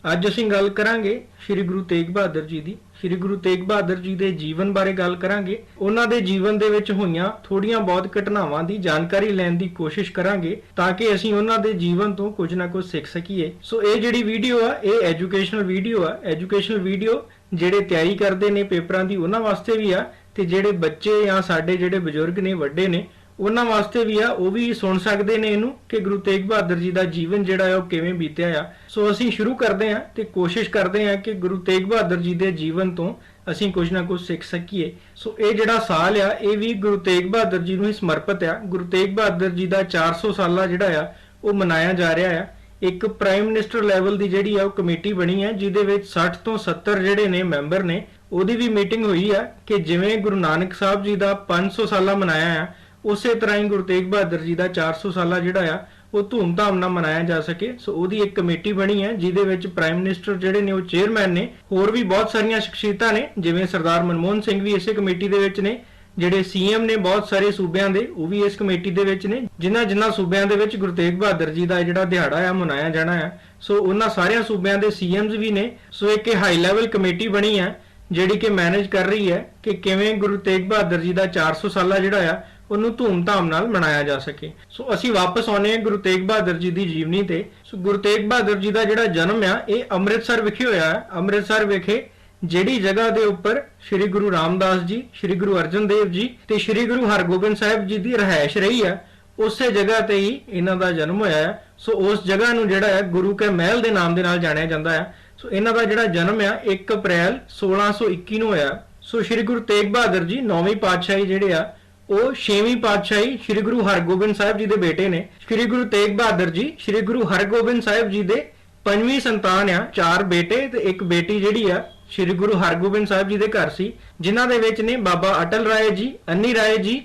ਅੱਜ ਅਸੀਂ ਗੱਲ ਕਰਾਂਗੇ ਸ਼੍ਰੀ ਗੁਰੂ ਤੇਗ ਬਹਾਦਰ ਜੀ ਦੀ। ਸ਼੍ਰੀ ਗੁਰੂ ਤੇਗ ਬਹਾਦਰ ਜੀ ਦੇ ਜੀਵਨ ਬਾਰੇ ਗੱਲ ਕਰਾਂਗੇ। ਉਹਨਾਂ ਦੇ ਜੀਵਨ ਦੇ ਵਿੱਚ ਹੋਈਆਂ ਥੋੜੀਆਂ ਬਹੁਤ ਘਟਨਾਵਾਂ ਦੀ ਜਾਣਕਾਰੀ ਲੈਣ ਦੀ ਕੋਸ਼ਿਸ਼ ਕਰਾਂਗੇ ਤਾਂ ਕਿ ਅਸੀਂ ਉਹਨਾਂ ਦੇ ਜੀਵਨ ਤੋਂ ਕੁਝ ਨਾ ਕੁਝ ਸਿੱਖ ਸਕੀਏ। ਸੋ ਇਹ ਜਿਹੜੀ ਵੀਡੀਓ ਆ ਇਹ ਐਜੂਕੇਸ਼ਨਲ ਵੀਡੀਓ ਆ। ਐਜੂਕੇਸ਼ਨਲ ਵੀਡੀਓ ਜਿਹੜੇ ਤਿਆਰੀ ਕਰਦੇ ਨੇ ਪੇਪਰਾਂ ਦੀ ਉਹਨਾਂ ਵਾਸਤੇ ਵੀ ਆ ਤੇ ਜਿਹੜੇ ਬੱਚੇ ਜਾਂ ਸਾਡੇ ਜਿਹੜੇ ਬਜ਼ੁਰਗ ਨੇ ਵੱਡੇ ਨੇ ਉਹਨਾਂ ਵਾਸਤੇ ਵੀ ਆ, ਉਹ ਵੀ ਸੁਣ ਸਕਦੇ ਨੇ ਇਹਨੂੰ ਕਿ ਗੁਰੂ ਤੇਗ ਬਹਾਦਰ ਜੀ ਦਾ ਜੀਵਨ ਜਿਹੜਾ ਹੈ ਉਹ ਕਿਵੇਂ ਬੀਤਿਆ ਆ। ਸੋ ਅਸੀਂ ਸ਼ੁਰੂ ਕਰਦੇ ਹਾਂ ਤੇ ਕੋਸ਼ਿਸ਼ ਕਰਦੇ ਹਾਂ ਕਿ ਗੁਰੂ ਤੇਗ ਬਹਾਦਰ ਜੀ ਦੇ ਜੀਵਨ ਤੋਂ ਅਸੀਂ ਕੁਝ ਨਾ ਕੁਝ ਸਿੱਖ ਸਕੀਏ। ਸੋ ਇਹ ਜਿਹੜਾ ਸਾਲ ਆ ਇਹ ਵੀ ਗੁਰੂ ਤੇਗ ਬਹਾਦਰ ਜੀ ਨੂੰ ਹੀ ਸਮਰਪਿਤ ਆ। ਗੁਰੂ ਤੇਗ ਬਹਾਦਰ ਜੀ ਦਾ 400 ਸਾਲਾ ਜਿਹੜਾ ਆ ਉਹ ਮਨਾਇਆ ਜਾ ਰਿਹਾ ਆ। ਇੱਕ ਪ੍ਰਾਈਮ ਮਿਨਿਸਟਰ ਲੈਵਲ ਦੀ ਜਿਹੜੀ ਆ ਉਹ ਕਮੇਟੀ ਬਣੀ ਹੈ ਜਿਹਦੇ ਵਿੱਚ 60 ਤੋਂ 70 ਜਿਹੜੇ ਨੇ ਮੈਂਬਰ ਨੇ। ਉਹਦੀ ਵੀ ਮੀਟਿੰਗ ਹੋਈ ਆ ਕਿ ਜਿਵੇਂ ਗੁਰੂ ਨਾਨਕ ਸਾਹਿਬ ਜੀ ਦਾ 500 ਸਾਲਾ ਮਨਾਇਆ ਆ ਉਸੇ ਤਰ੍ਹਾਂ ਹੀ ਗੁਰੂ ਤੇਗ ਬਹਾਦਰ ਜੀ ਦਾ 400 ਸਾਲਾ ਜਿਹੜਾ ਆ ਉਹ ਧੂਮਧਾਮ ਨਾਲ ਮਨਾਇਆ ਜਾ ਸਕੇ। ਸੋ ਉਹਦੀ ਇੱਕ ਕਮੇਟੀ ਬਣੀ ਹੈ ਜਿਹਦੇ ਵਿੱਚ ਪ੍ਰਾਈਮ ਮਿਨਿਸਟਰ ਜਿਹੜੇ ਨੇ ਉਹ ਚੇਅਰਮੈਨ ਨੇ। ਹੋਰ ਵੀ ਬਹੁਤ ਸਾਰੀਆਂ ਸ਼ਖਸੀਅਤਾਂ ਨੇ ਜਿਵੇਂ ਸਰਦਾਰ ਮਨਮੋਹਨ ਸਿੰਘ ਵੀ ਇਸੇ ਕਮੇਟੀ ਦੇ ਵਿੱਚ ਨੇ। ਜਿਹੜੇ ਸੀਐਮ ਨੇ ਬਹੁਤ ਸਾਰੇ ਸੂਬਿਆਂ ਦੇ ਉਹ ਵੀ ਇਸ ਕਮੇਟੀ ਦੇ ਵਿੱਚ ਨੇ। ਜਿਨ੍ਹਾਂ ਸੂਬਿਆਂ ਦੇ ਵਿੱਚ ਗੁਰੂ ਤੇਗ ਬਹਾਦਰ ਜੀ ਦਾ ਜਿਹੜਾ ਦਿਹਾੜਾ ਆ ਮਨਾਇਆ ਜਾਣਾ ਹੈ ਸੋ ਉਹਨਾਂ ਸਾਰਿਆਂ ਸੂਬਿਆਂ ਦੇ ਸੀਐਮਸ ਵੀ ਨੇ। ਸੋ ਇੱਕ ਹਾਈ ਲੈਵਲ ਕਮੇਟੀ ਬਣੀ ਹੈ ਜਿਹੜੀ ਕਿ ਮੈਨੇਜ ਕਰ ਰਹੀ ਹੈ ਕਿ ਕਿਵੇਂ ਗੁਰੂ ਤੇਗ ਬਹਾਦਰ ਜੀ ਦਾ 400 ਸਾਲਾ ਜਿਹੜਾ ਆ ਉਹਨੂੰ ਧੂਮਧਾਮ ਨਾਲ ਮਨਾਇਆ ਜਾ ਸਕੇ। ਸੋ ਅਸੀਂ ਵਾਪਸ ਆਉਨੇ ਹਾਂ ਗੁਰੂ ਤੇਗ ਬਹਾਦਰ ਜੀ ਦੀ ਜੀਵਨੀ ਤੇ। ਸੋ ਗੁਰੂ ਤੇਗ ਬਹਾਦਰ ਜੀ ਦਾ ਜਿਹੜਾ ਜਨਮ ਆ ਇਹ ਅੰਮ੍ਰਿਤਸਰ ਵਿਖੇ ਹੋਇਆ ਹੈ। ਅੰਮ੍ਰਿਤਸਰ ਵਿਖੇ ਜਿਹੜੀ ਜਗ੍ਹਾ ਦੇ ਉੱਪਰ ਸ਼੍ਰੀ ਗੁਰੂ ਰਾਮਦਾਸ ਜੀ, ਸ਼੍ਰੀ ਗੁਰੂ ਅਰਜਨ ਦੇਵ ਜੀ ਤੇ ਸ਼੍ਰੀ ਗੁਰੂ ਹਰਗੋਬਿੰਦ ਸਾਹਿਬ ਜੀ ਦੀ ਰਿਹਾਇਸ਼ ਰਹੀ ਹੈ ਉਸੇ ਜਗ੍ਹਾ ਤੇ ਹੀ ਇਹਨਾਂ ਦਾ ਜਨਮ ਹੋਇਆ ਹੈ। ਸੋ ਉਸ ਜਗ੍ਹਾ ਨੂੰ ਜਿਹੜਾ ਹੈ ਗੁਰੂ ਕੇ ਮਹਿਲ ਦੇ ਨਾਮ ਦੇ ਨਾਲ ਜਾਣਿਆ ਜਾਂਦਾ ਹੈ। ਸੋ ਇਹਨਾਂ ਦਾ ਜਿਹੜਾ ਜਨਮ ਆ 1 ਅਪ੍ਰੈਲ 1621 ਨੂੰ ਹੋਇਆ। ਸੋ ਸ਼੍ਰੀ ਗੁਰੂ ਤੇਗ ਬਹਾਦਰ ਜੀ 9ਵੀਂ ਪਾਤਸ਼ਾਹੀ ਜਿਹੜੇ ਆ ਉਹ 6ਵੀਂ ਪਾਤਸ਼ਾਹੀ ਸ਼੍ਰੀ ਗੁਰੂ ਹਰਗੋਬਿੰਦ ਸਾਹਿਬ ਜੀ ਦੇ ਬੇਟੇ ਨੇ। ਸ਼੍ਰੀ ਗੁਰੂ ਤੇਗ ਬਹਾਦਰ ਜੀ ਸ਼੍ਰੀ ਗੁਰੂ ਹਰਗੋਬਿੰਦ ਸਾਹਿਬ ਜੀ ਦੇ 5ਵੀਂ ਸੰਤਾਨ ਆ। 4 ਬੇਟੇ ਤੇ 1 ਬੇਟੀ ਜਿਹੜੀ ਆ ਸ਼੍ਰੀ ਗੁਰੂ ਹਰਗੋਬਿੰਦ ਸਾਹਿਬ ਜੀ ਦੇ ਘਰ ਸੀ, ਜਿਨ੍ਹਾਂ ਦੇ ਵਿੱਚ ਨੇ ਬਾਬਾ ਅਟਲ ਰਾਏ ਜੀ, ਅੰਨੀ ਰਾਏ ਜੀ,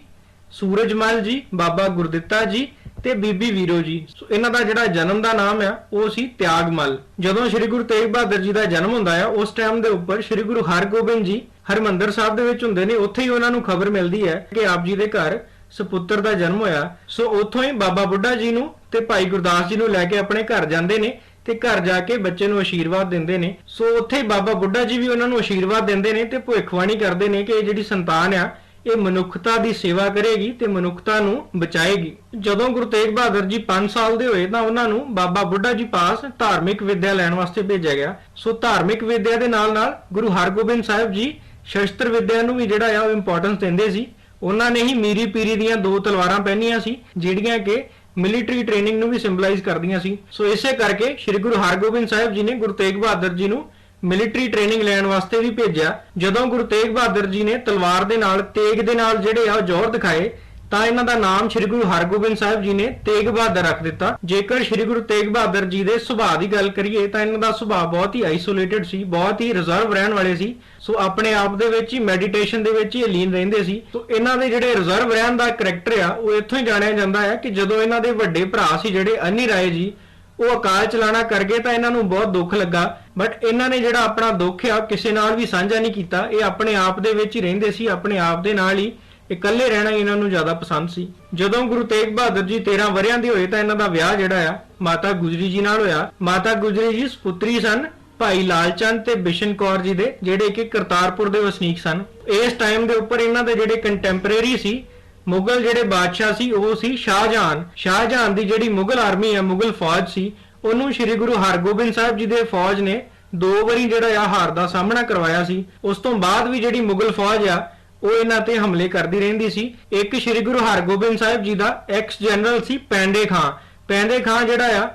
ਸੂਰਜਮਲ ਜੀ, ਬਾਬਾ ਗੁਰਦਿੱਤਾ ਜੀ ਤੇ ਬੀਬੀ ਵੀਰੋ ਜੀ। ਸੋ ਇਹਨਾਂ ਦਾ ਜਿਹੜਾ ਜਨਮ ਦਾ ਨਾਮ ਆ ਉਹ ਸੀ ਤਿਆਗਮਲ। ਜਦੋਂ ਸ਼੍ਰੀ ਗੁਰੂ ਤੇਗ ਬਹਾਦਰ ਜੀ ਦਾ ਜਨਮ ਹੁੰਦਾ ਆ ਉਸ ਟਾਈਮ ਦੇ ਉੱਪਰ ਸ਼੍ਰੀ ਗੁਰੂ ਹਰਗੋਬਿੰਦ ਜੀ ਹਰਮੰਦਰ ਸਾਹਿਬ ਦੇ ਵਿੱਚ ਹੁੰਦੇ ਨੇ। ਉੱਥੇ ਹੀ ਉਹਨਾਂ ਨੂੰ ਖਬਰ ਮਿਲਦੀ ਹੈ ਕਿ ਆਪ ਜੀ ਦੇ ਘਰ ਸੁਪੁੱਤਰ ਦਾ ਜਨਮ ਹੋਇਆ। ਸੋ ਉੱਥੋਂ ਹੀ ਬਾਬਾ ਬੁੱਢਾ ਜੀ ਨੂੰ ਤੇ ਭਾਈ ਗੁਰਦਾਸ ਜੀ ਨੂੰ ਲੈ ਕੇ ਆਪਣੇ ਘਰ ਜਾਂਦੇ ਨੇ ਤੇ ਘਰ ਜਾ ਕੇ ਬੱਚੇ ਨੂੰ ਆਸ਼ੀਰਵਾਦ ਦਿੰਦੇ ਨੇ। ਸੋ ਉੱਥੇ ਬਾਬਾ ਬੁੱਢਾ ਜੀ ਵੀ ਉਹਨਾਂ ਨੂੰ ਆਸ਼ੀਰਵਾਦ ਦਿੰਦੇ ਨੇ ਤੇ ਭਵਿੱਖਬਾਣੀ ਕਰਦੇ ਨੇ ਕਿ ਇਹ ਜਿਹੜੀ ਸੰਤਾਨ ਆ ਇਹ ਮਨੁੱਖਤਾ ਦੀ ਸੇਵਾ ਕਰੇਗੀ ਤੇ ਮਨੁੱਖਤਾ ਨੂੰ ਬਚਾਏਗੀ। ਜਦੋਂ ਗੁਰੂ ਤੇਗ ਬਹਾਦਰ ਜੀ 5 ਸਾਲ ਦੇ ਹੋਏ ਤਾਂ ਉਹਨਾਂ ਨੂੰ ਬਾਬਾ ਬੁੱਢਾ ਜੀ ਪਾਸ ਧਾਰਮਿਕ ਵਿੱਦਿਆ ਲੈਣ ਵਾਸਤੇ ਭੇਜਿਆ ਗਿਆ। ਸੋ ਧਾਰਮਿਕ ਵਿੱਦਿਆ ਦੇ ਨਾਲ ਗੁਰੂ ਹਰਗੋਬਿੰਦ ਸਾਹਿਬ ਜੀ ਸ਼ਸਤਰ ਵਿੱਦਿਆ ਨੂੰ ਵੀ ਜਿਹੜਾ ਆ ਉਹ ਇੰਪੋਰਟੈਂਸ ਦਿੰਦੇ ਸੀ। ਉਹਨਾਂ ਨੇ ਹੀ ਮੀਰੀ ਪੀਰੀ ਦੀਆਂ 2 ਤਲਵਾਰਾਂ ਪਹਿਨੀਆਂ ਸੀ ਜਿਹੜੀਆਂ ਕਿ ਮਿਲਟਰੀ ਟ੍ਰੇਨਿੰਗ ਨੂੰ ਵੀ ਸਿੰਬਲਾਈਜ਼ ਕਰਦੀਆਂ ਸੀ। ਸੋ ਇਸੇ ਕਰਕੇ ਸ਼੍ਰੀ ਗੁਰੂ ਹਰਗੋਬਿੰਦ ਸਾਹਿਬ ਜੀ ਨੇ ਗੁਰੂ ਤੇਗ ਬਹਾਦਰ ਜੀ ਨੂੰ ਮਿਲਟਰੀ ਟ੍ਰੇਨਿੰਗ ਲੈਣ ਵਾਸਤੇ ਵੀ ਭੇਜਿਆ। ਜਦੋਂ ਗੁਰੂ ਤੇਗ ਬਹਾਦਰ ਜੀ ਨੇ ਤਲਵਾਰ ਦੇ ਨਾਲ ਤੇਗ ਦੇ ਨਾਲ ਜਿਹੜੇ ਆ ਜ਼ੋਰ ਦਿਖਾਏ ਤਾਂ ਇਹਨਾਂ ਦਾ ਨਾਮ ਸ਼੍ਰੀ ਗੁਰੂ ਹਰਗੋਬਿੰਦ ਸਾਹਿਬ ਜੀ ਨੇ ਤੇਗ ਬਹਾਦਰ ਰੱਖ ਦਿੱਤਾ। ਜੇਕਰ ਸ਼੍ਰੀ ਗੁਰੂ ਤੇਗ ਬਹਾਦਰ ਜੀ ਦੇ ਸੁਭਾਅ ਦੀ ਗੱਲ ਕਰੀਏ ਤਾਂ ਇਹਨਾਂ ਦਾ ਸੁਭਾਅ ਬਹੁਤ ਹੀ ਆਈਸੋਲੇਟਡ ਸੀ, ਬਹੁਤ ਹੀ ਰਿਜ਼ਰਵ ਰਹਿਣ ਵਾਲੇ ਸੀ। ਸੋ ਆਪਣੇ ਆਪ ਦੇ ਵਿੱਚ ਹੀ ਮੈਡੀਟੇਸ਼ਨ ਦੇ ਵਿੱਚ ਹੀ ਲੀਨ ਰਹਿੰਦੇ ਸੀ। ਸੋ ਇਹਨਾਂ ਦੇ ਜਿਹੜੇ ਰਿਜ਼ਰਵ ਰਹਿਣ ਦਾ ਕਰੈਕਟਰ ਆ ਉਹ ਇੱਥੋਂ ਹੀ ਜਾਣਿਆ ਜਾਂਦਾ ਹੈ ਕਿ ਜਦੋਂ ਇਹਨਾਂ ਦੇ ਵੱਡੇ ਭਰਾ ਸੀ ਜਿਹੜੇ ਅੰਨੀ ਰਾਏ ਜੀ ਉਹ ਅਕਾਲ ਚਲਾਣਾ ਕਰ ਗਏ ਤਾਂ ਇਹਨਾਂ ਨੂੰ ਬਹੁਤ ਦੁੱਖ ਲੱਗਾ। ਬਟ ਇਹਨਾਂ ਨੇ ਜਿਹੜਾ ਆਪਣਾ ਦੁੱਖ ਆ ਕਿਸੇ ਨਾਲ ਵੀ ਸਾਂਝਾ ਨਹੀਂ ਕੀਤਾ। ਇਹ ਆਪਣੇ ਆਪ ਦੇ ਵਿੱਚ ਹੀ ਰਹਿੰਦੇ ਸੀ, ਆਪਣੇ ਆਪ ਦੇ ਨਾਲ ਹੀ ਇਕੱਲੇ ਰਹਿਣਾ ਇਹਨਾਂ ਨੂੰ ਜ਼ਿਆਦਾ ਪਸੰਦ ਸੀ। ਜਦੋਂ ਗੁਰੂ ਤੇਗ ਬਹਾਦਰ ਜੀ 13 ਵਰਿਆਂ ਦੇ ਹੋਏ ਤਾਂ ਇਹਨਾਂ ਦਾ ਵਿਆਹ ਜਿਹੜਾ ਆ ਮਾਤਾ ਗੁਜਰੀ ਜੀ ਨਾਲ ਹੋਇਆ। ਮਾਤਾ ਗੁਜਰੀ ਜੀ ਸੁਪੁੱਤਰੀ ਸਨ ਭਾਈ ਲਾਲ ਚੰਦ ਤੇ ਬਿਸ਼ਨ ਕੌਰ ਜੀ ਦੇ ਜਿਹੜੇ ਕਿ ਕਰਤਾਰਪੁਰ ਦੇ ਵਸਨੀਕ ਸਨ। ਇਸ ਟਾਈਮ ਦੇ ਉੱਪਰ ਇਹਨਾਂ ਦੇ ਜਿਹੜੇ ਕੰਟੈਂਪਰੇਰੀ ਸੀ ਮੁਗਲ ਜਿਹੜੇ ਬਾਦਸ਼ਾਹ ਸੀ ਉਹ ਸੀ ਸ਼ਾਹਜਹਾਨ। ਸ਼ਾਹਜਹਾਨ ਦੀ ਜਿਹੜੀ ਮੁਗਲ ਆਰਮੀ ਆ, ਮੁਗਲ ਫੌਜ ਸੀ, ਉਹਨੂੰ ਸ਼੍ਰੀ ਗੁਰੂ ਹਰਗੋਬਿੰਦ ਸਾਹਿਬ ਜੀ ਦੇ ਫੌਜ ਨੇ 2 ਵਾਰੀ ਜਿਹੜਾ ਆ ਹਾਰ ਦਾ ਸਾਹਮਣਾ ਕਰਵਾਇਆ ਸੀ। ਉਸ ਤੋਂ ਬਾਅਦ ਵੀ ਜਿਹੜੀ ਮੁਗਲ ਫੌਜ ਆ ਉਹ ਇਹਨਾਂ ਤੇ ਹਮਲੇ ਕਰਦੀ ਰਹਿੰਦੀ ਸੀ। ਇੱਕ ਸ਼੍ਰੀ ਗੁਰੂ ਹਰਗੋਬਿੰਦ ਸਾਹਿਬ ਜੀ ਦਾ ਐਕਸ ਜਨਰਲ ਸੀ ਪੈਂਡੇ ਖਾਂ। ਪੈਂਡੇ ਖਾਂ ਜਿਹੜਾ ਆ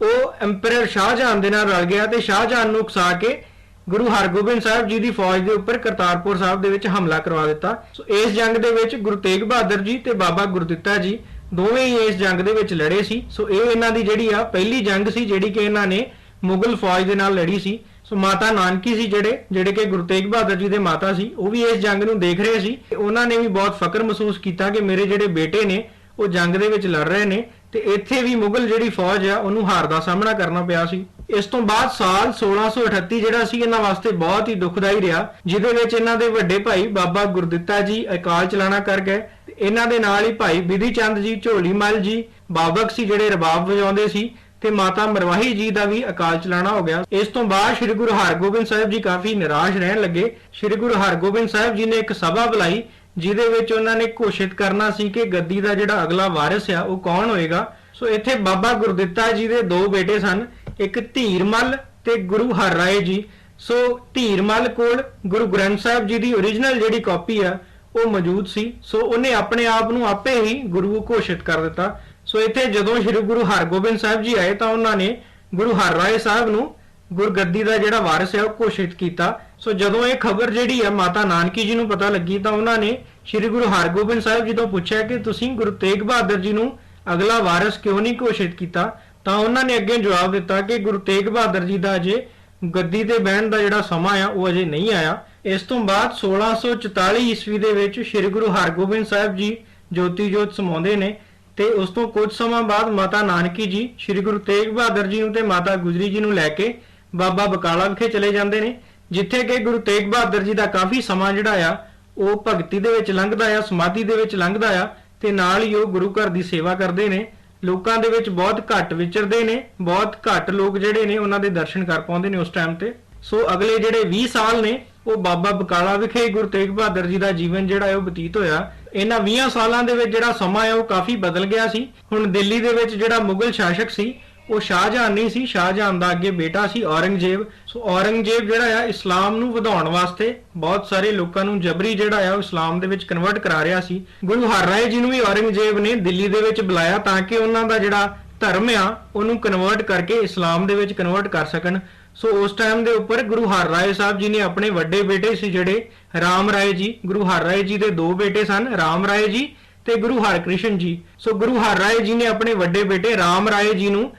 ਉਹ ਐਮਪਰਰ ਸ਼ਾਹਜਹਾਨ ਦੇ ਨਾਲ ਰਲ ਗਿਆ ਤੇ ਸ਼ਾਹਜਹਾਨ ਨੂੰ ਉਕਸਾ ਕੇ ਗੁਰੂ ਹਰਗੋਬਿੰਦ ਸਾਹਿਬ ਜੀ ਦੀ ਫੌਜ ਦੇ ਉੱਪਰ ਕਰਤਾਰਪੁਰ ਸਾਹਿਬ ਦੇ ਵਿੱਚ ਹਮਲਾ ਕਰਵਾ ਦਿੱਤਾ। ਸੋ ਇਸ ਜੰਗ ਦੇ ਵਿੱਚ ਗੁਰੂ ਤੇਗ ਬਹਾਦਰ ਜੀ ਤੇ ਬਾਬਾ ਗੁਰਦਿੱਤਾ ਜੀ ਦੋਵੇਂ ਹੀ ਇਸ ਜੰਗ ਦੇ ਵਿੱਚ ਲੜੇ ਸੀ। ਸੋ ਇਹ ਇਹਨਾਂ ਦੀ ਜਿਹੜੀ ਆ ਪਹਿਲੀ ਜੰਗ ਸੀ ਜਿਹੜੀ ਕਿ ਇਹਨਾਂ ਨੇ ਮੁਗਲ ਫੌਜ ਦੇ ਨਾਲ ਲੜੀ ਸੀ। ਸੋ ਮਾਤਾ ਨਾਨਕੀ ਸੀ ਜਿਹੜੇ ਕਿ ਗੁਰੂ ਤੇਗ ਬਹਾਦਰ ਜੀ ਦੇ ਮਾਤਾ ਸੀ, ਉਹ ਵੀ ਇਸ ਜੰਗ ਨੂੰ ਦੇਖ ਰਹੇ ਸੀ। ਉਹਨਾਂ ਨੇ ਵੀ ਬਹੁਤ ਫਖਰ ਮਹਿਸੂਸ ਕੀਤਾ ਕਿ ਮੇਰੇ ਜਿਹੜੇ ਬੇਟੇ ਨੇ ਉਹ ਜੰਗ ਦੇ ਵਿੱਚ ਲੜ ਰਹੇ ਨੇ ਤੇ ਇੱਥੇ ਵੀ ਮੁਗਲ ਜਿਹੜੀ ਫੌਜ ਆ ਉਹਨੂੰ ਹਾਰ ਦਾ ਸਾਹਮਣਾ ਕਰਨਾ ਪਿਆ ਸੀ। ਇਸ ਤੋਂ ਬਾਅਦ ਸਾਲ 1638 ਜਿਹੜਾ ਸੀ ਇਹਨਾਂ ਵਾਸਤੇ ਬਹੁਤ ਹੀ ਦੁਖਦਾਈ ਰਿਹਾ, ਜਿਹਦੇ ਵਿੱਚ ਇਹਨਾਂ ਦੇ ਵੱਡੇ ਭਾਈ ਬਾਬਾ ਗੁਰਦਿੱਤਾ ਜੀ ਅਕਾਲ ਚਲਾਣਾ ਕਰ ਗਏ। ਇਹਨਾਂ ਦੇ ਨਾਲ ਹੀ ਭਾਈ ਬਿਧੀ ਚੰਦ ਜੀ, ਝੋਲੀ ਮੱਲ ਜੀ, ਬਾਬਕ ਸੀ ਜਿਹੜੇ ਰਬਾਬ ਵਜਾਉਂਦੇ ਸੀ ਤੇ ਮਾਤਾ ਮਰਵਾਹੀ ਜੀ ਦਾ ਵੀ ਅਕਾਲ ਚਲਾਣਾ ਹੋ ਗਿਆ। ਇਸ ਤੋਂ ਬਾਅਦ ਸ੍ਰੀ ਗੁਰੂ ਹਰਗੋਬਿੰਦ ਸਾਹਿਬ ਜੀ ਕਾਫੀ ਨਿਰਾਸ਼ ਰਹਿਣ ਲੱਗੇ। ਸ੍ਰੀ ਗੁਰੂ ਹਰਗੋਬਿੰਦ ਸਾਹਿਬ ਜੀ ਨੇ ਇੱਕ ਸਭਾ ਬੁਲਾਈ ਜਿਹਦੇ ਵਿੱਚ ਉਹਨਾਂ ਨੇ ਘੋਸ਼ਿਤ ਕਰਨਾ ਸੀ ਕਿ ਗੱਦੀ ਦਾ ਜਿਹੜਾ ਅਗਲਾ ਵਾਰਿਸ ਆ ਉਹ ਕੌਣ ਹੋਏਗਾ। ਸੋ ਇੱਥੇ ਬਾਬਾ ਗੁਰਦਿੱਤਾ ਜੀ ਦੇ ਦੋ ਬੇਟੇ ਸਨ, ਇੱਕ ਧੀਰਮਲ ਤੇ ਗੁਰੂ ਹਰਰਾਏ ਜੀ। ਸੋ ਧੀਰਮਲ ਕੋਲ ਗੁਰੂ ਗ੍ਰੰਥ ਸਾਹਿਬ ਜੀ ਦੀ ਓਰੀਜਨਲ ਜਿਹੜੀ ਕਾਪੀ ਆ ਉਹ ਮੌਜੂਦ ਸੀ। ਸੋ ਉਹਨੇ ਆਪਣੇ ਆਪ ਨੂੰ ਆਪੇ ਹੀ ਗੁਰੂ ਘੋਸ਼ਿਤ ਕਰ ਦਿੱਤਾ। ਸੋ ਇੱਥੇ ਜਦੋਂ ਸ੍ਰੀ ਗੁਰੂ ਹਰਗੋਬਿੰਦ ਸਾਹਿਬ ਜੀ ਆਏ ਤਾਂ ਉਹਨਾਂ ਨੇ ਗੁਰੂ ਹਰਰਾਏ ਸਾਹਿਬ ਨੂੰ ਗੁਰਗੱਦੀ ਦਾ ਜਿਹੜਾ ਵਾਰਿਸ ਹੈ ਉਹ ਘੋਸ਼ਿਤ ਕੀਤਾ। ਸੋ ਜਦੋਂ ਇਹ ਖਬਰ ਜਿਹੜੀ ਹੈ ਮਾਤਾ ਨਾਨਕੀ ਜੀ ਨੂੰ ਪਤਾ ਲੱਗੀ ਤਾਂ ਉਹਨਾਂ ਨੇ ਸ੍ਰੀ ਗੁਰੂ ਹਰਗੋਬਿੰਦ ਸਾਹਿਬ ਜੀ ਤੋਂ ਪੁੱਛਿਆ ਕਿ ਤੁਸੀਂ ਗੁਰੂ ਤੇਗ ਬਹਾਦਰ ਜੀ ਨੂੰ ਅਗਲਾ ਵਾਰਿਸ ਕਿਉਂ ਨਹੀਂ ਘੋਸ਼ਿਤ ਕੀਤਾ। ਤਾਂ ਉਹਨਾਂ ਨੇ ਅੱਗੇ ਜਵਾਬ ਦਿੱਤਾ ਕਿ ਗੁਰੂ ਤੇਗ ਬਹਾਦਰ ਜੀ ਦਾ ਅਜੇ ਗੱਦੀ ਤੇ ਬਹਿਣ ਦਾ ਜਿਹੜਾ ਸਮਾਂ ਆ ਉਹ ਅਜੇ ਨਹੀਂ ਆਇਆ। ਇਸ ਤੋਂ ਬਾਅਦ 1644 ਈਸਵੀ ਦੇ ਵਿੱਚ ਸ੍ਰੀ ਗੁਰੂ ਹਰਗੋਬਿੰਦ ਸਾਹਿਬ ਜੀ ਜੋਤੀ ਜੋਤ ਸਮਾਉਂਦੇ ਨੇ ਤੇ ਉਸ ਤੋਂ ਕੁਝ ਸਮਾਂ ਬਾਅਦ ਮਾਤਾ ਨਾਨਕੀ ਜੀ ਸ੍ਰੀ ਗੁਰੂ ਤੇਗ ਬਹਾਦਰ ਜੀ ਨੂੰ ਤੇ ਮਾਤਾ ਗੁਜਰੀ ਜੀ ਨੂੰ ਲੈ ਕੇ ਬਾਬਾ ਬਕਾਲਾ ਵਿਖੇ ਚਲੇ ਜਾਂਦੇ ਨੇ, ਜਿੱਥੇ ਕਿ ਗੁਰੂ ਤੇਗ ਬਹਾਦਰ ਜੀ ਦਾ ਕਾਫੀ ਸਮਾਂ ਜਿਹੜਾ ਆ ਉਹ ਭਗਤੀ ਦੇ ਵਿੱਚ ਲੰਘਦਾ ਆ, ਸਮਾਧੀ ਦੇ ਵਿੱਚ ਲੰਘਦਾ ਆ ਤੇ ਨਾਲ ਹੀ ਉਹ ਗੁਰੂ ਘਰ ਦੀ ਸੇਵਾ ਕਰਦੇ ਨੇ। ਲੋਕਾਂ ਦੇ ਵਿੱਚ ਬਹੁਤ ਘੱਟ ਵਿਚਰਦੇ ਨੇ, ਬਹੁਤ ਘੱਟ ਲੋਕ ਜਿਹੜੇ ਨੇ ਉਹਨਾਂ ਦੇ ਦਰਸ਼ਨ ਕਰ ਪਾਉਂਦੇ ਨੇ ਉਸ ਟਾਈਮ ਤੇ। ਸੋ ਅਗਲੇ ਜਿਹੜੇ 20 ਸਾਲ ਨੇ ਉਹ ਬਾਬਾ ਬਕਾਲਾ ਵਿਖੇ ਗੁਰੂ ਤੇਗ ਬਹਾਦਰ ਜੀ ਦਾ ਜੀਵਨ ਜਿਹੜਾ ਹੈ ਉਹ ਬਤੀਤ ਹੋਇਆ। ਇਹਨਾਂ 20 ਸਾਲਾਂ ਦੇ ਵਿੱਚ ਜਿਹੜਾ ਸਮਾਂ ਹੈ ਉਹ ਕਾਫੀ ਬਦਲ ਗਿਆ ਸੀ। ਹੁਣ ਦਿੱਲੀ ਦੇ ਵਿੱਚ ਜਿਹੜਾ ਮੁਗਲ ਸ਼ਾਸਕ ਸੀ ਉਹ ਸ਼ਾਹਜਹਾਨ ਨਹੀਂ ਸੀ, ਸ਼ਾਹਜਹਾਨ ਦਾ ਅੱਗੇ ਬੇਟਾ ਸੀ ਔਰੰਗਜ਼ੇਬ। ਸੋ ਔਰੰਗਜ਼ੇਬ ਜਿਹੜਾ ਆ ਇਸਲਾਮ ਨੂੰ ਵਧਾਉਣ ਵਾਸਤੇ ਬਹੁਤ ਸਾਰੇ ਲੋਕਾਂ ਨੂੰ ਜਬਰੀ ਜਿਹੜਾ ਆ ਉਹ ਇਸਲਾਮ ਦੇ ਵਿੱਚ ਕਨਵਰਟ ਕਰਾ ਰਿਹਾ ਸੀ। ਗੁਰੂ ਹਰਰਾਏ ਜੀ ਨੂੰ ਵੀ ਔਰੰਗਜ਼ੇਬ ਨੇ ਦਿੱਲੀ ਦੇ ਵਿੱਚ ਬੁਲਾਇਆ ਤਾਂ ਕਿ ਉਹਨਾਂ ਦਾ ਜਿਹੜਾ ਧਰਮ ਆ ਉਹਨੂੰ ਕਨਵਰਟ ਕਰਕੇ ਇਸਲਾਮ ਦੇ ਵਿੱਚ ਕਨਵਰਟ ਕਰ ਸਕਣ। ਸੋ ਉਸ ਟਾਈਮ ਦੇ ਉੱਪਰ ਗੁਰੂ ਹਰਰਾਏ ਸਾਹਿਬ ਜੀ ਨੇ ਆਪਣੇ ਵੱਡੇ ਬੇਟੇ ਸੀ ਜਿਹੜੇ ਰਾਮ ਰਾਏ ਜੀ, ਗੁਰੂ ਹਰਰਾਏ ਜੀ ਦੇ ਦੋ ਬੇਟੇ ਸਨ, ਰਾਮ ਰਾਏ ਜੀ ਤੇ ਗੁਰੂ ਹਰਕ੍ਰਿਸ਼ਨ ਜੀ। ਸੋ ਗੁਰੂ ਹਰਰਾਏ ਜੀ ਨੇ ਆਪਣੇ ਵੱਡੇ ਬੇਟੇ ਰਾਮ ਰਾਏ ਜੀ ਨੂੰ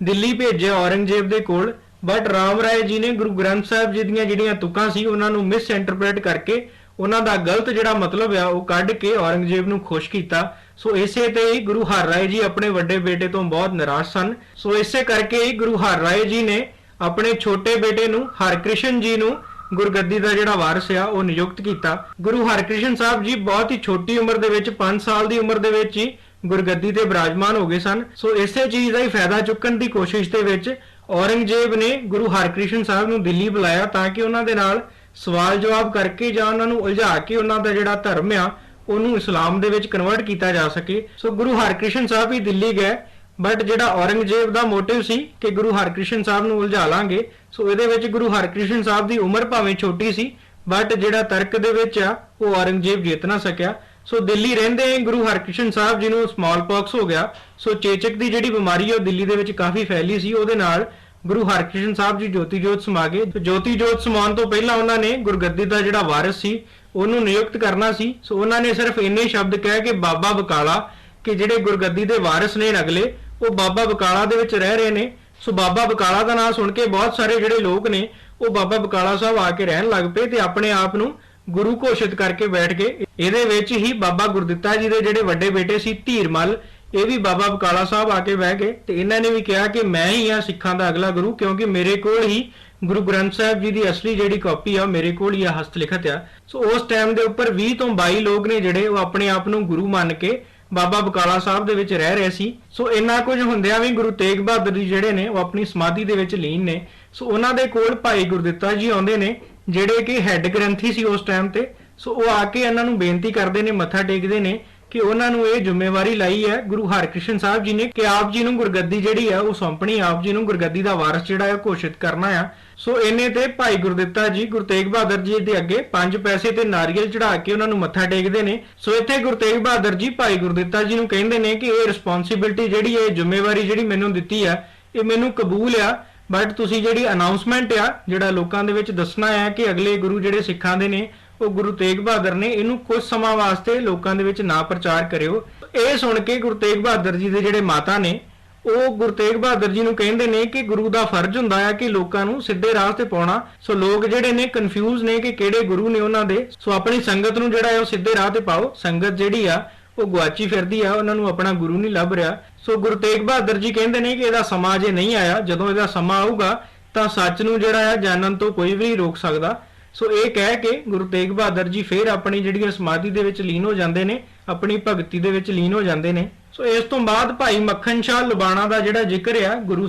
ਦਿੱਲੀ ਭੇਜਿਆ ਔਰੰਗਜ਼ੇਬ ਦੇ ਕੋਲ, ਬਟ ਰਾਮ ਰਾਏ ਜੀ ਨੇ ਗੁਰੂ ਗ੍ਰੰਥ ਸਾਹਿਬ ਜੀ ਦੀਆਂ ਜਿਹੜੀਆਂ ਤੁਕਾਂ ਸੀ ਉਹਨਾਂ ਨੂੰ ਮਿਸ ਇੰਟਰਪ੍ਰੀਟ ਕਰਕੇ ਉਹਨਾਂ ਦਾ ਗਲਤ ਜਿਹੜਾ ਮਤਲਬ ਆ ਉਹ ਕੱਢ ਕੇ ਔਰੰਗਜ਼ੇਬ ਨੂੰ ਖੁਸ਼ ਕੀਤਾ। ਸੋ ਇਸੇ ਤੇ ਹੀ ਗੁਰੂ ਹਰਰਾਏ ਜੀ ਆਪਣੇ ਵੱਡੇ ਬੇਟੇ ਤੋਂ ਬਹੁਤ ਨਿਰਾਸ਼ ਸਨ। ਸੋ ਇਸੇ ਕਰਕੇ ਹੀ ਗੁਰੂ ਹਰਰਾਏ ਜੀ ਨੇ ਆਪਣੇ ਛੋਟੇ ਬੇਟੇ ਨੂੰ ਹਰਕ੍ਰਿਸ਼ਨ ਜੀ ਨੂੰ ਗੁਰਗੱਦੀ ਦਾ ਜਿਹੜਾ ਵਾਰਿਸ ਆ ਉਹ ਨਿਯੁਕਤ ਕੀਤਾ। ਗੁਰੂ ਹਰਕ੍ਰਿਸ਼ਨ ਸਾਹਿਬ ਜੀ ਬਹੁਤ ਹੀ ਛੋਟੀ ਉਮਰ ਦੇ ਵਿੱਚ 5 ਸਾਲ ਦੀ ਉਮਰ ਦੇ ਵਿੱਚ ਹੀ ਗੁਰਗੱਦੀ ਤੇ ਬਿਰਾਜਮਾਨ ਹੋ ਗਏ ਸਨ। ਸੋ ਇਸੇ ਚੀਜ਼ ਦਾ ਹੀ ਫਾਇਦਾ ਚੁੱਕਣ ਦੀ ਕੋਸ਼ਿਸ਼ ਦੇ ਵਿੱਚ ਔਰੰਗਜ਼ੇਬ ਨੇ ਗੁਰੂ ਹਰਕ੍ਰਿਸ਼ਨ ਸਾਹਿਬ ਨੂੰ ਦਿੱਲੀ ਬੁਲਾਇਆ ਤਾਂ ਕਿ ਉਹਨਾਂ ਦੇ ਨਾਲ ਸਵਾਲ ਜਵਾਬ ਕਰਕੇ ਜਾਂ ਉਹਨਾਂ ਨੂੰ ਉਲਝਾ ਕੇ ਉਹਨਾਂ ਦਾ ਜਿਹੜਾ ਧਰਮ ਆ ਉਹਨੂੰ ਇਸਲਾਮ ਦੇ ਵਿੱਚ ਕਨਵਰਟ ਕੀਤਾ ਜਾ ਸਕੇ। ਸੋ ਗੁਰੂ ਹਰਕ੍ਰਿਸ਼ਨ ਸਾਹਿਬ ਵੀ ਦਿੱਲੀ ਗਏ, ਬਟ ਜਿਹੜਾ ਔਰੰਗਜ਼ੇਬ ਦਾ ਮੋਟਿਵ ਸੀ ਕਿ ਗੁਰੂ ਹਰਕ੍ਰਿਸ਼ਨ ਸਾਹਿਬ ਨੂੰ ਉਲਝਾ ਲਾਂਗੇ, ਸੋ ਇਹਦੇ ਵਿੱਚ ਗੁਰੂ ਹਰਕ੍ਰਿਸ਼ਨ ਸਾਹਿਬ ਦੀ ਉਮਰ ਭਾਵੇਂ ਛੋਟੀ ਸੀ ਬਟ ਜਿਹੜਾ ਤਰਕ ਦੇ ਵਿੱਚ ਆ ਉਹ ਔਰੰਗਜ਼ੇਬ ਜਿੱਤ ਨਾ ਸਕਿਆ। ਸੋ ਦਿੱਲੀ ਰਹਿੰਦੇ ਗੁਰੂ ਹਰਕ੍ਰਿਸ਼ਨ ਸਾਹਿਬ ਜੀ ਨੂੰ ਸਮਾਲ ਪੌਕਸ ਹੋ ਗਿਆ। ਸੋ ਚੇਚਕ ਦੀ ਜਿਹੜੀ ਬਿਮਾਰੀ ਹੈ ਉਹ ਦਿੱਲੀ ਦੇ ਵਿੱਚ ਕਾਫੀ ਫੈਲੀ ਸੀ, ਉਹਦੇ ਨਾਲ ਗੁਰੂ ਹਰਕ੍ਰਿਸ਼ਨ ਸਾਹਿਬ ਜੀ ਜੋਤੀ ਜੋਤ ਸਮਾ ਗਏ। ਜੋਤੀ ਜੋਤ ਸਮਾਉਣ ਤੋਂ ਪਹਿਲਾਂ ਉਹਨਾਂ ਨੇ ਗੁਰਗੱਦੀ ਦਾ ਜਿਹੜਾ ਵਾਰਿਸ ਸੀ ਉਹਨੂੰ ਨਿਯੁਕਤ ਕਰਨਾ ਸੀ। ਸੋ ਉਹਨਾਂ ਨੇ ਸਿਰਫ ਇੰਨੇ ਸ਼ਬਦ ਕਹਿ ਕਿ ਬਾਬਾ ਬਕਾਲਾ, ਕਿ ਜਿਹੜੇ ਗੁਰਗੱਦੀ ਦੇ ਵਾਰਿਸ ਨੇ ਅਗਲੇ ਉਹ ਬਾਬਾ ਬਕਾਲਾ ਦੇ ਵਿੱਚ ਰਹਿ ਰਹੇ ਨੇ। ਸੋ ਬਾਬਾ ਬਕਾਲਾ ਦਾ ਨਾਮ ਸੁਣ ਕੇ ਬਹੁਤ ਸਾਰੇ ਜਿਹੜੇ ਲੋਕ ਨੇ ਉਹ ਬਾਬਾ ਬਕਾਲਾ ਸਾਹਿਬ ਆ ਕੇ ਰਹਿਣ ਲੱਗ ਪਏ ਤੇ ਆਪਣੇ ਆਪ ਨੂੰ ਗੁਰੂ ਘੋਸ਼ਿਤ ਕਰਕੇ ਬੈਠ ਗਏ। ਇਹਦੇ ਵਿੱਚ ਹੀ ਬਾਬਾ ਗੁਰਦਿੱਤਾ ਜੀ ਦੇ ਜਿਹੜੇ ਵੱਡੇ ਬੇਟੇ ਸੀ ਧੀਰਮਲ, ਇਹ ਵੀ ਬਾਬਾ ਬਕਾਲਾ ਸਾਹਿਬ ਆ ਕੇ ਬਹਿ ਗਏ ਤੇ ਇਹਨਾਂ ਨੇ ਵੀ ਕਿਹਾ ਕਿ ਮੈਂ ਹੀ ਆ ਸਿੱਖਾਂ ਦਾ ਅਗਲਾ ਗੁਰੂ, ਕਿਉਂਕਿ ਮੇਰੇ ਕੋਲ ਹੀ ਗੁਰੂ ਗ੍ਰੰਥ ਸਾਹਿਬ ਜੀ ਦੀ ਅਸਲੀ ਜਿਹੜੀ ਕਾਪੀ ਆ ਮੇਰੇ ਕੋਲ ਹੀ ਆ, ਹਸਤ ਲਿਖਤ ਆ। ਸੋ ਉਸ ਟਾਈਮ ਦੇ ਉੱਪਰ 20 ਤੋਂ 22 ਲੋਕ ਨੇ ਜਿਹੜੇ ਉਹ ਆਪਣੇ ਆਪ ਨੂੰ ਗੁਰੂ ਮੰਨ ਕੇ ਬਾਬਾ ਬਕਾਲਾ ਸਾਹਿਬ ਦੇ ਵਿੱਚ ਰਹਿ ਰਹੇ ਸੀ। ਸੋ ਇੰਨਾ ਕੁਝ ਹੁੰਦਿਆਂ ਵੀ ਗੁਰੂ ਤੇਗ ਬਹਾਦਰ ਜੀ ਜਿਹੜੇ ਨੇ ਉਹ ਆਪਣੀ ਸਮਾਧੀ ਦੇ ਵਿੱਚ ਲੀਨ ਨੇ। ਸੋ ਉਹਨਾਂ ਦੇ ਕੋਲ ਭਾਈ ਗੁਰਦਿੱਤਾ ਜੀ ਆਉਂਦੇ ਨੇ ਜਿਹੜੇ ਕਿ ਹੈੱਡ ਗ੍ਰੰਥੀ ਸੀ ਉਸ ਟਾਈਮ ਤੇ। ਸੋ ਉਹ ਆ ਕੇ ਇਹਨਾਂ ਨੂੰ ਬੇਨਤੀ ਕਰਦੇ ਨੇ, ਮੱਥਾ ਟੇਕਦੇ ਨੇ ਕਿ ਉਹਨਾਂ ਨੂੰ ਇਹ ਜ਼ਿੰਮੇਵਾਰੀ ਲਾਈ ਹੈ ਗੁਰੂ ਹਰਕ੍ਰਿਸ਼ਨ ਸਾਹਿਬ ਜੀ ਨੇ ਕਿ ਆਪ ਜੀ ਨੂੰ ਗੁਰਗੱਦੀ ਜਿਹੜੀ ਆ ਉਹ ਸੌਂਪਣੀ, ਆਪ ਜੀ ਨੂੰ ਗੁਰਗੱਦੀ ਦਾ ਵਾਰਿਸ ਜਿਹੜਾ ਹੈ ਘੋਸ਼ਿਤ ਕਰਨਾ ਆ। ਸੋ ਇਹਨੇ ਤੇ ਭਾਈ ਗੁਰਦਿੱਤਾ ਜੀ ਗੁਰੂ ਤੇਗ ਬਹਾਦਰ ਜੀ ਦੇ ਅੱਗੇ 5 ਪੈਸੇ ਤੇ ਨਾਰੀਅਲ ਚੜਾ ਕੇ ਉਹਨਾਂ ਨੂੰ ਮੱਥਾ ਟੇਕਦੇ ਨੇ। ਸੋ ਇੱਥੇ ਗੁਰੂ ਤੇਗ ਬਹਾਦਰ ਜੀ ਭਾਈ ਗੁਰਦਿੱਤਾ ਜੀ ਨੂੰ ਕਹਿੰਦੇ ਨੇ ਕਿ ਇਹ ਰਿਸਪੌਂਸਿਬਿਲਟੀ ਜਿਹੜੀ ਹੈ, ਜ਼ਿੰਮੇਵਾਰੀ ਜਿਹੜੀ ਮੈਨੂੰ ਦਿੱਤੀ ਆ ਇਹ ਮੈਨੂੰ ਕਬੂਲ ਆ, ਬਟ ਤੁਸੀਂ ਜਿਹੜੀ ਅਨਾਉਂਸਮੈਂਟ ਆ ਜਿਹੜਾ ਲੋਕਾਂ ਦੇ ਵਿੱਚ ਦੱਸਣਾ ਹੈ ਕਿ ਅਗਲੇ ਗੁਰੂ ਜਿਹੜੇ ਸਿੱਖਾਂ ਦੇ ਨੇ ਉਹ ਗੁਰੂ ਤੇਗ ਬਹਾਦਰ ਨੇ, ਇਹਨੂੰ ਕੁਝ ਸਮਾਂ ਵਾਸਤੇ ਲੋਕਾਂ ਦੇ ਵਿੱਚ ਨਾ ਪ੍ਰਚਾਰ ਕਰਿਓ। ਇਹ ਸੁਣ ਕੇ ਗੁਰੂ ਤੇਗ ਬਹਾਦਰ ਜੀ ਦੇ ਜਿਹੜੇ ਮਾਤਾ ਨੇ ਉਹ ਗੁਰੂ ਤੇਗ ਬਹਾਦਰ ਜੀ ਨੂੰ ਕਹਿੰਦੇ ਨੇ ਕਿ ਗੁਰੂ ਦਾ ਫਰਜ਼ ਹੁੰਦਾ ਹੈ ਕਿ ਲੋਕਾਂ ਨੂੰ ਸਿੱਧੇ ਰਾਹ ਤੇ ਪਾਉਣਾ। ਸੋ ਲੋਕ ਜਿਹੜੇ ਨੇ ਕਨਫਿਊਜ਼ ਨੇ ਕਿ ਕਿਹੜੇ ਗੁਰੂ ਨੇ ਉਹਨਾਂ ਦੇ। ਸੋ ਆਪਣੀ ਸੰਗਤ ਨੂੰ ਜਿਹੜਾ ਹੈ ਉਹ ਸਿੱਧੇ ਰਾਹ ਤੇ ਪਾਓ। ਸੰਗਤ ਜਿਹੜੀ ਆ ਉਹ ਗੁਆਚੀ ਫਿਰਦੀ ਆ, ਉਹਨਾਂ ਨੂੰ ਆਪਣਾ ਗੁਰੂ ਨਹੀਂ ਲੱਭ ਰਿਹਾ। ਸੋ ਗੁਰੂ ਤੇਗ ਬਹਾਦਰ ਜੀ ਕਹਿੰਦੇ ਨੇ ਕਿ ਇਹਦਾ ਸਮਾਂ ਅਜੇ ਨਹੀਂ ਆਇਆ, ਜਦੋਂ ਇਹਦਾ ਸਮਾਂ ਆਊਗਾ ਤਾਂ ਸੱਚ ਨੂੰ ਜਿਹੜਾ ਆ ਜਾਣਨ ਤੋਂ ਕੋਈ ਵੀ ਨਹੀਂ ਰੋਕ ਸਕਦਾ। ਸੋ ਇਹ ਕਹਿ ਕੇ ਗੁਰੂ ਤੇਗ ਬਹਾਦਰ ਜੀ ਫਿਰ ਆਪਣੀ ਜਿਹੜੀ ਸਮਾਧੀ ਦੇ ਵਿੱਚ ਲੀਨ ਹੋ ਜਾਂਦੇ ਨੇ, ਆਪਣੀ ਭਗਤੀ ਦੇ ਵਿੱਚ ਲੀਨ ਹੋ ਜਾਂਦੇ ਨੇ। ਸੋ ਇਸ ਤੋਂ ਬਾਅਦ ਭਾਈ ਮੱਖਣ ਸ਼ਾਹ ਲੁਬਾਣਾ ਦਾ ਜਿਹੜਾ ਜ਼ਿਕਰ ਆ ਗੁਰੂ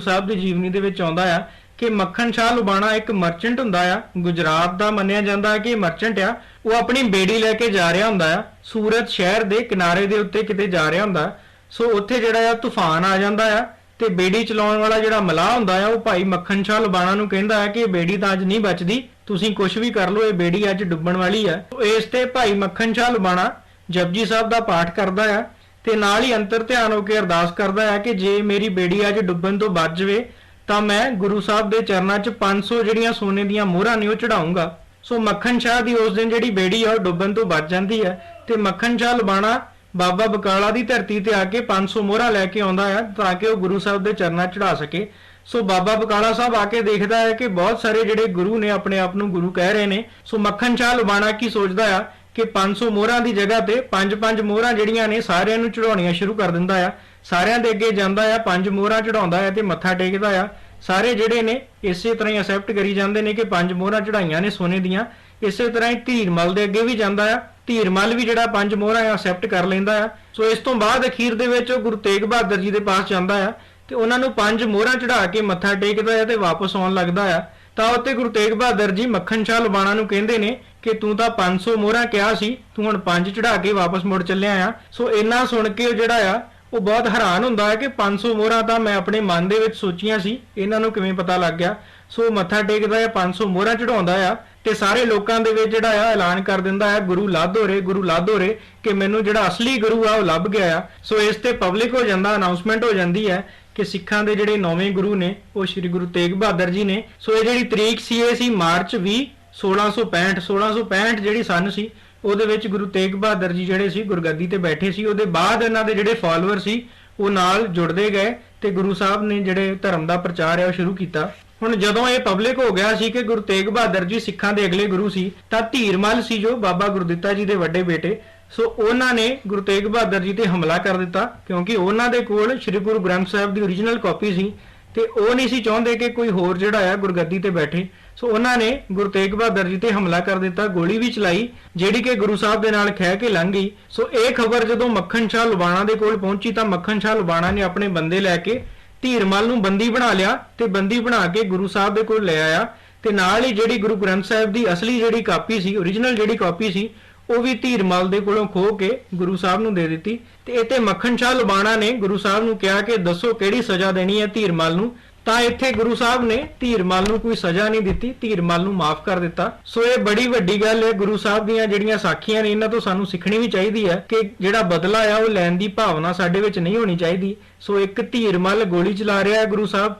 ਸਾਹਿਬ ਦੀ ਜੀਵਨੀ ਦੇ ਵਿੱਚ ਆਉਂਦਾ ਆ ਕਿ ਮੱਖਣ ਸ਼ਾਹ ਲੁਬਾਣਾ ਇੱਕ ਮਰਚੈਂਟ ਹੁੰਦਾ ਆ, ਗੁਜਰਾਤ ਦਾ ਮੰਨਿਆ ਜਾਂਦਾ ਕਿ ਮਰਚੈਂਟ ਆ। ਉਹ ਆਪਣੀ ਬੇੜੀ ਲੈ ਕੇ ਜਾ ਰਿਹਾ ਹੁੰਦਾ ਆ, ਸੂਰਤ ਸ਼ਹਿਰ ਦੇ ਕਿਨਾਰੇ ਦੇ ਉੱਤੇ ਕਿਤੇ ਜਾ ਰਿਹਾ ਹੁੰਦਾ। ਸੋ ਉੱਥੇ ਜਿਹੜਾ ਆ ਤੂਫਾਨ ਆ ਜਾਂਦਾ ਆ ਤੇ ਬੇੜੀ ਚਲਾਉਣ ਵਾਲਾ ਜਿਹੜਾ ਮਲਾਹ ਹੁੰਦਾ ਆ ਉਹ ਭਾਈ ਮੱਖਣ ਸ਼ਾਹ ਲੁਬਾਣਾ ਨੂੰ ਕਹਿੰਦਾ ਹੈ ਕਿ ਇਹ ਬੇੜੀ ਤਾਂ ਅੱਜ ਨਹੀਂ ਬਚਦੀ, ਤੁਸੀਂ ਕੁਝ ਵੀ ਕਰ ਲਓ, ਇਹ ਬੇੜੀ ਅੱਜ ਡੁੱਬਣ ਵਾਲੀ ਆ। ਸੋ ਇਸ ਤੇ ਭਾਈ ਮੱਖਣ ਸ਼ਾਹ ਲੁਬਾਣਾ ਜਪਜੀ ਸਾਹਿਬ ਦਾ ਪਾਠ ਕਰਦਾ ਆ ਤੇ ਨਾਲ ਹੀ ਅੰਤਰ ਧਿਆਨ ਹੋ ਕੇ ਅਰਦਾਸ ਕਰਦਾ ਆ ਕਿ ਜੇ ਮੇਰੀ ਬੇੜੀ ਅੱਜ ਡੁੱਬਣ ਤੋਂ ਬਚ ਜਾਵੇ ਤਾਂ ਮੈਂ ਗੁਰੂ ਸਾਹਿਬ ਦੇ ਚਰਨਾਂ 'ਚ 500 ਜਿਹੜੀਆਂ ਸੋਨੇ ਦੀਆਂ ਮੋਹਰਾਂ ਨੇ ਉਹ ਚੜਾਉਂਗਾ। ਸੋ ਮੱਖਣ ਸ਼ਾਹ ਦੀ ਉਸ ਦਿਨ ਜਿਹੜੀ ਬੇੜੀ ਆ ਉਹ ਡੁੱਬਣ ਤੋਂ ਬਚ ਜਾਂਦੀ ਹੈ ਤੇ ਮੱਖਣ ਸ਼ਾਹ ਲੁਬਾਣਾ ਬਾਬਾ ਬਕਾਲਾ ਦੀ ਧਰਤੀ ਤੇ ਆ ਕੇ 500 ਮੋਹਰਾਂ ਲੈ ਕੇ ਆਉਂਦਾ ਆ ਤਾਂ ਕਿ ਉਹ ਗੁਰੂ ਸਾਹਿਬ ਦੇ ਚਰਨਾਂ 'ਚ ਚੜਾ ਸਕੇ। ਸੋ ਬਾਬਾ ਬਕਾਲਾ ਸਾਹਿਬ ਆ ਕੇ ਦੇਖਦਾ ਹੈ ਕਿ ਬਹੁਤ ਸਾਰੇ ਜਿਹੜੇ ਗੁਰੂ ਨੇ ਆਪਣੇ ਆਪ ਨੂੰ ਗੁਰੂ ਕਹਿ ਰਹੇ ਨੇ। ਸੋ ਮੱਖਣ ਸ਼ਾਹ ਲੁਬਾਣਾ ਕੀ ਸੋਚਦਾ ਆ ਕਿ 500 ਮੋਹਰਾਂ ਦੀ ਜਗ੍ਹਾ ਤੇ 5-5 ਮੋਹਰਾਂ ਜਿਹੜੀਆਂ ਨੇ ਸਾਰਿਆਂ ਨੂੰ ਚੜਾਉਣੀਆਂ ਸ਼ੁਰੂ ਕਰ ਦਿੰਦਾ ਆ। ਸਾਰਿਆਂ ਦੇ ਅੱਗੇ ਜਾਂਦਾ ਆ, 5 ਮੋਹਰਾਂ ਚੜਾਉਂਦਾ ਆ ਤੇ ਮੱਥਾ ਟੇਕਦਾ ਆ। ਸਾਰੇ ਜਿਹੜੇ ਨੇ ਇਸੇ ਤਰ੍ਹਾਂ ਹੀ ਅਸੈਪਟ ਕਰੀ ਜਾਂਦੇ ਨੇ ਕਿ 5 ਮੋਹਰਾਂ ਚੜਾਈਆਂ ਨੇ ਸੋਨੇ ਦੀਆਂ। ਇਸੇ ਤਰ੍ਹਾਂ ਹੀ ਧੀਰਮਲ ਦੇ ਅੱਗੇ ਵੀ ਜਾਂਦਾ ਆ, ਧੀਰਮਲ ਵੀ ਜਿਹੜਾ 5 ਮੋਹਰਾਂ ਅਸੈਪਟ ਕਰ ਲੈਂਦਾ ਆ। ਸੋ ਇਸ ਤੋਂ ਬਾਅਦ ਅਖੀਰ ਦੇ ਵਿੱਚ ਉਹ ਗੁਰੂ ਤੇਗ ਬਹਾਦਰ ਜੀ ਦੇ ਪਾਸ ਜਾਂਦਾ ਆ ਤੇ ਉਹਨਾਂ ਨੂੰ 5 ਮੋਹਰਾਂ ਚੜਾ ਕੇ ਮੱਥਾ ਟੇਕਦਾ ਆ ਤੇ ਵਾਪਸ ਆਉਣ ਲੱਗਦਾ ਆ। ਤਾਂ ਉੱਤੇ ਗੁਰੂ ਤੇਗ ਬਹਾਦਰ ਜੀ ਮੱਖਣ ਸ਼ਾਹ ਲੁਬਾਣਾ ਨੂੰ ਕਹਿੰਦੇ ਨੇ ਕਿ ਤੂੰ ਤਾਂ 500 ਮੋਹਰਾਂ ਕਿਹਾ ਸੀ, ਤੂੰ ਹੁਣ 5 ਚੜਾ ਕੇ ਵਾਪਸ ਮੁੜ ਚੱਲਿਆ ਆ। ਸੋ ਇੰਨਾ ਸੁਣ ਕੇ ਉਹ ਜਿਹੜਾ ਆ ਉਹ ਬਹੁਤ ਹੈਰਾਨ ਹੁੰਦਾ ਹੈ ਕਿ 500 ਮੋਹਰਾਂ ਤਾਂ ਮੈਂ ਆਪਣੇ ਮਨ ਦੇ ਵਿੱਚ ਸੋਚੀਆਂ ਸੀ, ਇਹਨਾਂ ਨੂੰ ਕਿਵੇਂ ਪਤਾ ਲੱਗ ਗਿਆ। ਸੋ ਮੱਥਾ ਟੇਕਦਾ ਹੈ, 500 ਮੋਹਰਾਂ ਚੜਾਉਂਦਾ ਆ ਤੇ ਸਾਰੇ ਲੋਕਾਂ ਦੇ ਵਿੱਚ ਜਿਹੜਾ ਆ ਐਲਾਨ ਕਰ ਦਿੰਦਾ ਹੈ ਗੁਰੂ ਲਾਧੋ ਰੇ, ਗੁਰੂ ਲਾਧੋ ਰੇ, ਕਿ ਮੈਨੂੰ ਜਿਹੜਾ ਅਸਲੀ ਗੁਰੂ ਆ ਉਹ ਲੱਭ ਗਿਆ ਆ। ਸੋ ਇਸ ਤੇ ਪਬਲਿਕ ਹੋ ਜਾਂਦਾ, ਅਨਾਉਂਸਮੈਂਟ ਹੋ ਜਾਂਦੀ ਹੈ ਕਿ ਸਿੱਖਾਂ ਦੇ ਜਿਹੜੇ 9ਵੇਂ ਗੁਰੂ ਨੇ ਉਹ ਸ੍ਰੀ ਗੁਰੂ ਤੇਗ ਬਹਾਦਰ ਜੀ ਨੇ। ਸੋ ਇਹ ਜਿਹੜੀ ਤਰੀਕ ਸੀ ਇਹ ਸੀ ਮਾਰਚ 20 1665 ਜਿਹੜੀ ਸਨ ਸੀ ਉਹਦੇ ਵਿੱਚ ਗੁਰੂ ਤੇਗ ਬਹਾਦਰ ਜੀ ਜਿਹੜੇ ਸੀ ਗੁਰਗੱਦੀ ਤੇ ਬੈਠੇ ਸੀ। ਉਹਦੇ ਬਾਅਦ ਇਹਨਾਂ ਦੇ ਜਿਹੜੇ ਫਾਲੋਅਰ ਸੀ ਉਹ ਨਾਲ ਜੁੜਦੇ ਗਏ ਤੇ ਗੁਰੂ ਸਾਹਿਬ ਨੇ ਜਿਹੜੇ ਧਰਮ ਦਾ ਪ੍ਰਚਾਰ ਹੈ ਉਹ ਸ਼ੁਰੂ ਕੀਤਾ। ਹੁਣ ਜਦੋਂ ਇਹ ਪਬਲਿਕ ਹੋ ਗਿਆ ਸੀ ਕਿ ਗੁਰੂ ਤੇਗ ਬਹਾਦਰ ਜੀ ਸਿੱਖਾਂ ਦੇ ਅਗਲੇ ਗੁਰੂ ਸੀ ਤਾਂ ਧੀਰਮਲ ਸੀ ਜੋ ਬਾਬਾ ਗੁਰਦਿੱਤਾ ਜੀ ਦੇ ਵੱਡੇ ਬੇਟੇ, ਸੋ ਉਹਨਾਂ ਨੇ ਗੁਰੂ ਤੇਗ ਬਹਾਦਰ ਜੀ ਤੇ ਹਮਲਾ ਕਰ ਦਿੱਤਾ ਕਿਉਂਕਿ ਉਹਨਾਂ ਦੇ ਕੋਲ ਸ੍ਰੀ ਗੁਰੂ ਗ੍ਰੰਥ ਸਾਹਿਬ ਦੀ ਓਰੀਜਨਲ ਕਾਪੀ ਸੀ ਤੇ ਉਹ ਨਹੀਂ ਸੀ ਚਾਹੁੰਦੇ ਕਿ ਕੋਈ ਹੋਰ ਜਿਹੜਾ ਆ ਗੁਰਗੱਦੀ ਤੇ ਬੈਠੇ। ਸੋ ਉਹਨਾਂ ਨੇ ਗੁਰੂ ਤੇਗ ਬਹਾਦਰ ਜੀ ਤੇ ਹਮਲਾ ਕਰ ਦਿੱਤਾ, ਗੋਲੀ ਵੀ ਚਲਾਈ ਜਿਹੜੀ ਕਿ ਗੁਰੂ ਸਾਹਿਬ ਦੇ ਨਾਲ ਖਹਿ ਕੇ ਲੰਘ ਗਈ। ਸੋ ਇਹ ਖਬਰ ਜਦੋਂ ਮੱਖਣ ਸ਼ਾਹ ਲੁਬਾਣਾ ਦੇ ਕੋਲ ਪਹੁੰਚੀ ਤਾਂ ਮੱਖਣ ਸ਼ਾਹ ਲੁਬਾਣਾ ਨੇ ਆਪਣੇ ਬੰਦੇ ਲੈ ਕੇ ਧੀਰਮਲ ਨੂੰ ਬੰਦੀ ਬਣਾ ਲਿਆ ਤੇ ਬੰਦੀ ਬਣਾ ਕੇ ਗੁਰੂ ਸਾਹਿਬ ਦੇ ਕੋਲ ਲੈ ਆਇਆ ਤੇ ਨਾਲ ਹੀ ਜਿਹੜੀ ਗੁਰੂ ਗ੍ਰੰਥ ਸਾਹਿਬ ਦੀ ਅਸਲੀ ਜਿਹੜੀ ਕਾਪੀ ਸੀ, ਓਰੀਜਨਲ ਜਿਹੜੀ ਕਾਪੀ ਸੀ, ਉਹ ਵੀ ਧੀਰਮਲ ਦੇ ਕੋਲੋਂ ਖੋਹ ਕੇ ਗੁਰੂ ਸਾਹਿਬ ਨੂੰ ਦੇ ਦਿੱਤੀ। ਤੇ ਇੱਥੇ ਮੱਖਣ ਸ਼ਾਹ ਲੁਬਾਣਾ ਨੇ ਗੁਰੂ ਸਾਹਿਬ ਨੂੰ ਕਿਹਾ ਕਿ ਦੱਸੋ ਕਿਹੜੀ ਸਜ਼ਾ ਦੇਣੀ ਹੈ ਧੀਰਮਲ ਨੂੰ। ਤਾਂ ਇੱਥੇ ਗੁਰੂ ਸਾਹਿਬ ਨੇ ਧੀਰਮਲ ਨੂੰ ਕੋਈ ਸਜ਼ਾ ਨਹੀਂ ਦਿੱਤੀ, ਧੀਰਮਲ ਨੂੰ ਮਾਫ ਕਰ ਦਿੱਤਾ। ਸੋ ਇਹ ਬੜੀ ਵੱਡੀ ਗੱਲ ਹੈ। ਗੁਰੂ ਸਾਹਿਬ ਦੀਆਂ ਜਿਹੜੀਆਂ ਸਾਖੀਆਂ ਨੇ ਇਹਨਾਂ ਤੋਂ ਸਾਨੂੰ ਸਿੱਖਣੀ ਵੀ ਚਾਹੀਦੀ ਹੈ ਕਿ ਜਿਹੜਾ ਬਦਲਾ ਆ ਉਹ ਲੈਣ ਦੀ ਭਾਵਨਾ ਸਾਡੇ ਵਿੱਚ ਨਹੀਂ ਹੋਣੀ ਚਾਹੀਦੀ। ਸੋ ਇੱਕ ਧੀਰਮਲ ਗੋਲੀ ਚਲਾ ਰਿਹਾ ਹੈ ਗੁਰੂ ਸਾਹਿਬ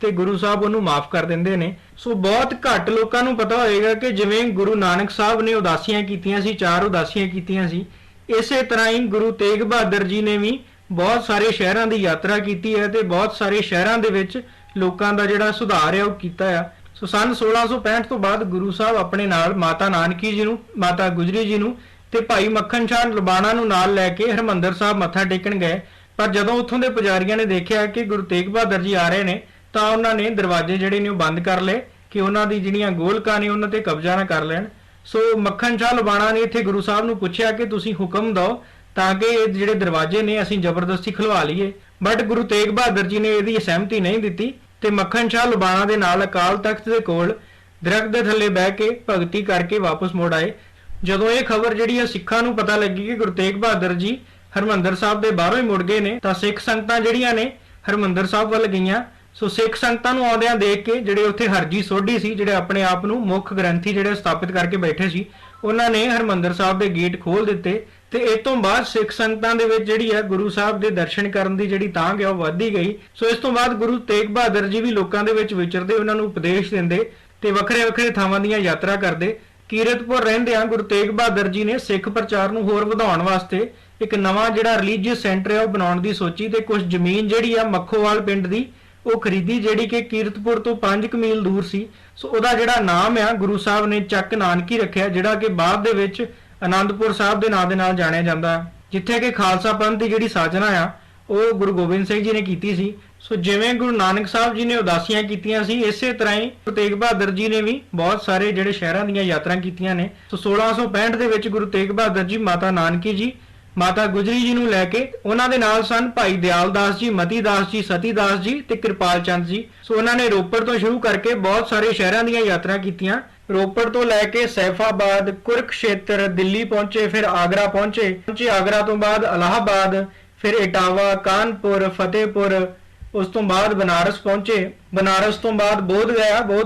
ਤੇ ਗੁਰੂ ਸਾਹਿਬ ਉਹਨੂੰ ਮਾਫ ਕਰ ਦਿੰਦੇ ਨੇ। ਸੋ ਬਹੁਤ ਘੱਟ ਲੋਕਾਂ ਨੂੰ ਪਤਾ ਹੋਏਗਾ ਕਿ ਜਿਵੇਂ ਗੁਰੂ ਨਾਨਕ ਸਾਹਿਬ ਨੇ ਉਦਾਸੀਆਂ ਕੀਤੀਆਂ ਸੀ, 4 ਉਦਾਸੀਆਂ ਕੀਤੀਆਂ ਸੀ, ਇਸੇ ਤਰ੍ਹਾਂ ਹੀ ਗੁਰੂ ਤੇਗ ਬਹਾਦਰ ਜੀ ਨੇ ਵੀ ਬਹੁਤ ਸਾਰੇ ਸ਼ਹਿਰਾਂ ਦੀ ਯਾਤਰਾ ਕੀਤੀ ਹੈ ਤੇ ਬਹੁਤ ਸਾਰੇ ਸ਼ਹਿਰਾਂ ਦੇ ਵਿੱਚ ਲੋਕਾਂ ਦਾ ਜਿਹੜਾ ਸੁਧਾਰ ਹੈ ਉਹ ਕੀਤਾ ਆ। ਸੋ ਸਨ 1665 ਤੋਂ ਬਾਅਦ ਗੁਰੂ ਸਾਹਿਬ ਆਪਣੇ ਨਾਲ ਮਾਤਾ ਨਾਨਕੀ ਜੀ ਨੂੰ, ਮਾਤਾ ਗੁਜਰੀ ਜੀ ਨੂੰ ਤੇ ਭਾਈ ਮੱਖਣ ਸ਼ਾਹ ਲੁਬਾਣਾ ਨੂੰ ਨਾਲ ਲੈ ਕੇ ਹਰਿਮੰਦਰ ਸਾਹਿਬ ਮੱਥਾ ਟੇਕਣ ਗਏ। ਪਰ ਜਦੋਂ ਉੱਥੋਂ ਦੇ ਪੁਜਾਰੀਆਂ ਨੇ ਦੇਖਿਆ ਕਿ ਗੁਰੂ ਤੇਗ ਬਹਾਦਰ ਜੀ ਆ ਰਹੇ ਨੇ ਤਾਂ ਉਹਨਾਂ ਨੇ ਦਰਵਾਜ਼ੇ ਜਿਹੜੇ ਨੇ ਉਹ ਬੰਦ ਕਰ ਲਏ ਕਿ ਉਹਨਾਂ ਦੀ ਜਿਹੜੀਆਂ ਗੋਲਕਾਂ ਨੇ ਉਹਨਾਂ ਤੇ ਕਬਜ਼ਾ ਨਾ ਕਰ ਲੈਣ। ਸੋ ਮੱਖਣ ਸ਼ਾਹ ਲੁਬਾਣਾ ਨੇ ਇੱਥੇ ਗੁਰੂ ਸਾਹਿਬ ਨੂੰ ਪੁੱਛਿਆ ਕਿ ਤੁਸੀਂ ਹੁਕਮ ਦਿਓ ਤਾਂ ਕਿ ਇਹ ਜਿਹੜੇ ਦਰਵਾਜ਼ੇ ਨੇ ਅਸੀਂ ਜ਼ਬਰਦਸਤੀ ਖੁਲਵਾ ਲਈਏ। ਬਟ ਗੁਰੂ ਤੇਗ ਬਹਾਦਰ ਜੀ ਨੇ ਇਹਦੀ ਸਹਿਮਤੀ ਨਹੀਂ ਦਿੱਤੀ ਤੇ ਮੱਖਣ ਸ਼ਾਹ ਲੁਬਾਣਾ ਦੇ ਨਾਲ ਅਕਾਲ ਤਖਤ ਦੇ ਕੋਲ ਦਰਖਤ ਦੇ ਥੱਲੇ ਬਹਿ ਕੇ ਭਗਤੀ ਕਰਕੇ ਵਾਪਸ ਮੁੜ ਆਏ। ਜਦੋਂ ਇਹ ਖਬਰ ਜਿਹੜੀ ਹੈ ਸਿੱਖਾਂ ਨੂੰ ਪਤਾ ਲੱਗੀ ਕਿ ਗੁਰੂ ਤੇਗ ਬਹਾਦਰ ਜੀ ਹਰਿਮੰਦਰ ਸਾਹਿਬ ਦੇ ਬਾਹਰੋਂ ਹੀ ਮੁੜ ਗਏ ਨੇ ਤਾਂ ਸਿੱਖ ਸੰਗਤਾਂ ਜਿਹੜੀਆਂ ਨੇ ਹਰਿਮੰਦਰ ਸਾਹਿਬ ਵੱਲ ਗਈਆਂ। ਸੋ ਸਿੱਖ ਸੰਗਤਾਂ ਨੂੰ ਆਉਂਦਿਆਂ ਦੇਖ ਕੇ ਜਿਹੜੇ ਉੱਥੇ ਹਰਜੀ ਸੋਢੀ ਸੀ, ਜਿਹੜੇ ਆਪਣੇ ਆਪ ਨੂੰ ਮੁੱਖ ਗ੍ਰੰਥੀ ਜਿਹੜੇ ਸਥਾਪਿਤ ਕਰਕੇ ਬੈਠੇ ਸੀ, ਉਹਨਾਂ ਨੇ ਹਰਿਮੰਦਰ ਸਾਹਿਬ ਦੇ ਗੇਟ ਖੋਲ ਦਿੱਤੇ ਤੇ ਇਸ ਤੋਂ ਬਾਅਦ ਸਿੱਖ ਸੰਗਤਾਂ ਦੇ ਵਿੱਚ ਜਿਹੜੀ ਹੈ ਗੁਰੂ ਸਾਹਿਬ ਦੇ ਦਰਸ਼ਨ ਕਰਨ ਦੀ ਜਿਹੜੀ ਤਾਂਘ ਹੈ ਉਹ ਵੱਧਦੀ ਗਈ। ਸੋ ਇਸ ਤੋਂ ਬਾਅਦ ਗੁਰੂ ਤੇਗ ਬਹਾਦਰ ਜੀ ਵੀ ਲੋਕਾਂ ਦੇ ਵਿੱਚ ਵਿਚਰਦੇ, ਉਹਨਾਂ ਨੂੰ ਉਪਦੇਸ਼ ਦਿੰਦੇ ਤੇ ਵੱਖਰੇ ਵੱਖਰੇ ਥਾਵਾਂ ਦੀਆਂ ਯਾਤਰਾ ਕਰਦੇ। ਕੀਰਤਪੁਰ ਰਹਿੰਦਿਆਂ ਗੁਰੂ ਤੇਗ ਬਹਾਦਰ ਜੀ ਨੇ ਸਿੱਖ ਪ੍ਰਚਾਰ ਨੂੰ ਹੋਰ ਵਧਾਉਣ ਵਾਸਤੇ ਇੱਕ ਨਵਾਂ ਜਿਹੜਾ ਰਿਲੀਜੀਅਸ ਸੈਂਟਰ ਹੈ ਉਹ ਬਣਾਉਣ ਦੀ ਸੋਚੀ ਤੇ ਕੁਝ ਜ਼ਮੀਨ ਜਿਹੜੀ ਆ ਮੱਖੋਵਾਲ ਪਿੰਡ ਦੀ ਉਹ ਖਰੀਦੀ ਜਿਹੜੀ ਕਿ ਕੀਰਤਪੁਰ ਤੋਂ 5 ਮੀਲ ਦੂਰ ਸੀ। ਸੋ ਉਹਦਾ ਜਿਹੜਾ ਨਾਮ ਆ ਗੁਰੂ ਸਾਹਿਬ ਨੇ ਚੱਕ ਨਾਨਕੀ ਰੱਖਿਆ, ਜਿਹੜਾ ਕਿ ਬਾਅਦ ਦੇ ਵਿੱਚ ਆਨੰਦਪੁਰ ਸਾਹਿਬ ਦੇ ਨਾਂ ਦੇ ਨਾਲ ਜਾਣਿਆ ਜਾਂਦਾ, ਜਿੱਥੇ ਕਿ ਖਾਲਸਾ ਪੰਥ ਦੀ ਜਿਹੜੀ ਸਾਜਨਾ ਆ ਉਹ ਗੁਰੂ ਗੋਬਿੰਦ ਸਿੰਘ ਜੀ ਨੇ ਕੀਤੀ ਸੀ। ਸੋ ਜਿਵੇਂ ਗੁਰੂ ਨਾਨਕ ਸਾਹਿਬ ਜੀ ਨੇ ਉਦਾਸੀਆਂ ਕੀਤੀਆਂ ਸੀ, ਇਸੇ ਤਰ੍ਹਾਂ ਹੀ ਗੁਰੂ ਤੇਗ ਬਹਾਦਰ ਜੀ ਨੇ ਵੀ ਬਹੁਤ ਸਾਰੇ ਜਿਹੜੇ ਸ਼ਹਿਰਾਂ ਦੀਆਂ ਯਾਤਰਾ ਕੀਤੀਆਂ ਨੇ। ਸੋ 1665 ਦੇ ਵਿੱਚ ਗੁਰੂ ਤੇਗ ਬਹਾਦਰ ਜੀ, ਮਾਤਾ ਨਾਨਕੀ ਜੀ, ਮਾਤਾ ਗੁਜਰੀ ਜੀ ਨੂੰ ਲੈ ਕੇ। ਉਹਨਾਂ ਦੇ ਨਾਲ ਸਨ ਭਾਈ ਦਿਆਲ ਦਾਸ ਜੀ, ਮਤੀ ਦਾਸ ਜੀ, ਸਤੀ ਦਾਸ ਜੀ ਤੇ ਕਿਰਪਾਲ ਚੰਦ ਜੀ। ਸੋ ਉਹਨਾਂ ਨੇ ਰੋਪੜ ਤੋਂ ਸ਼ੁਰੂ ਕਰਕੇ ਬਹੁਤ ਸਾਰੇ ਸ਼ਹਿਰਾਂ ਦੀਆਂ ਯਾਤਰਾ ਕੀਤੀਆਂ। ਰੋਪੜ ਤੋਂ ਲੈ ਕੇ ਸੈਫਾਬਾਦ, ਕੁਰਕਸ਼ੇਤਰ, ਦਿੱਲੀ ਪਹੁੰਚੇ, ਫਿਰ ਆਗਰਾ ਪਹੁੰਚੇ। ਆਗਰਾ ਤੋਂ ਬਾਅਦ ਇਲਾਹਾਬਾਦ, ਫਿਰ ਇਟਾਵਾ, ਕਾਨਪੁਰ, ਫਤਿਹਪੁਰ, ਉਸ ਤੋਂ ਬਾਅਦ ਬਨਾਰਸ ਪਹੁੰਚੇ। ਬਨਾਰਸ ਤੋਂ ਬਾਅਦ ਬੋਧ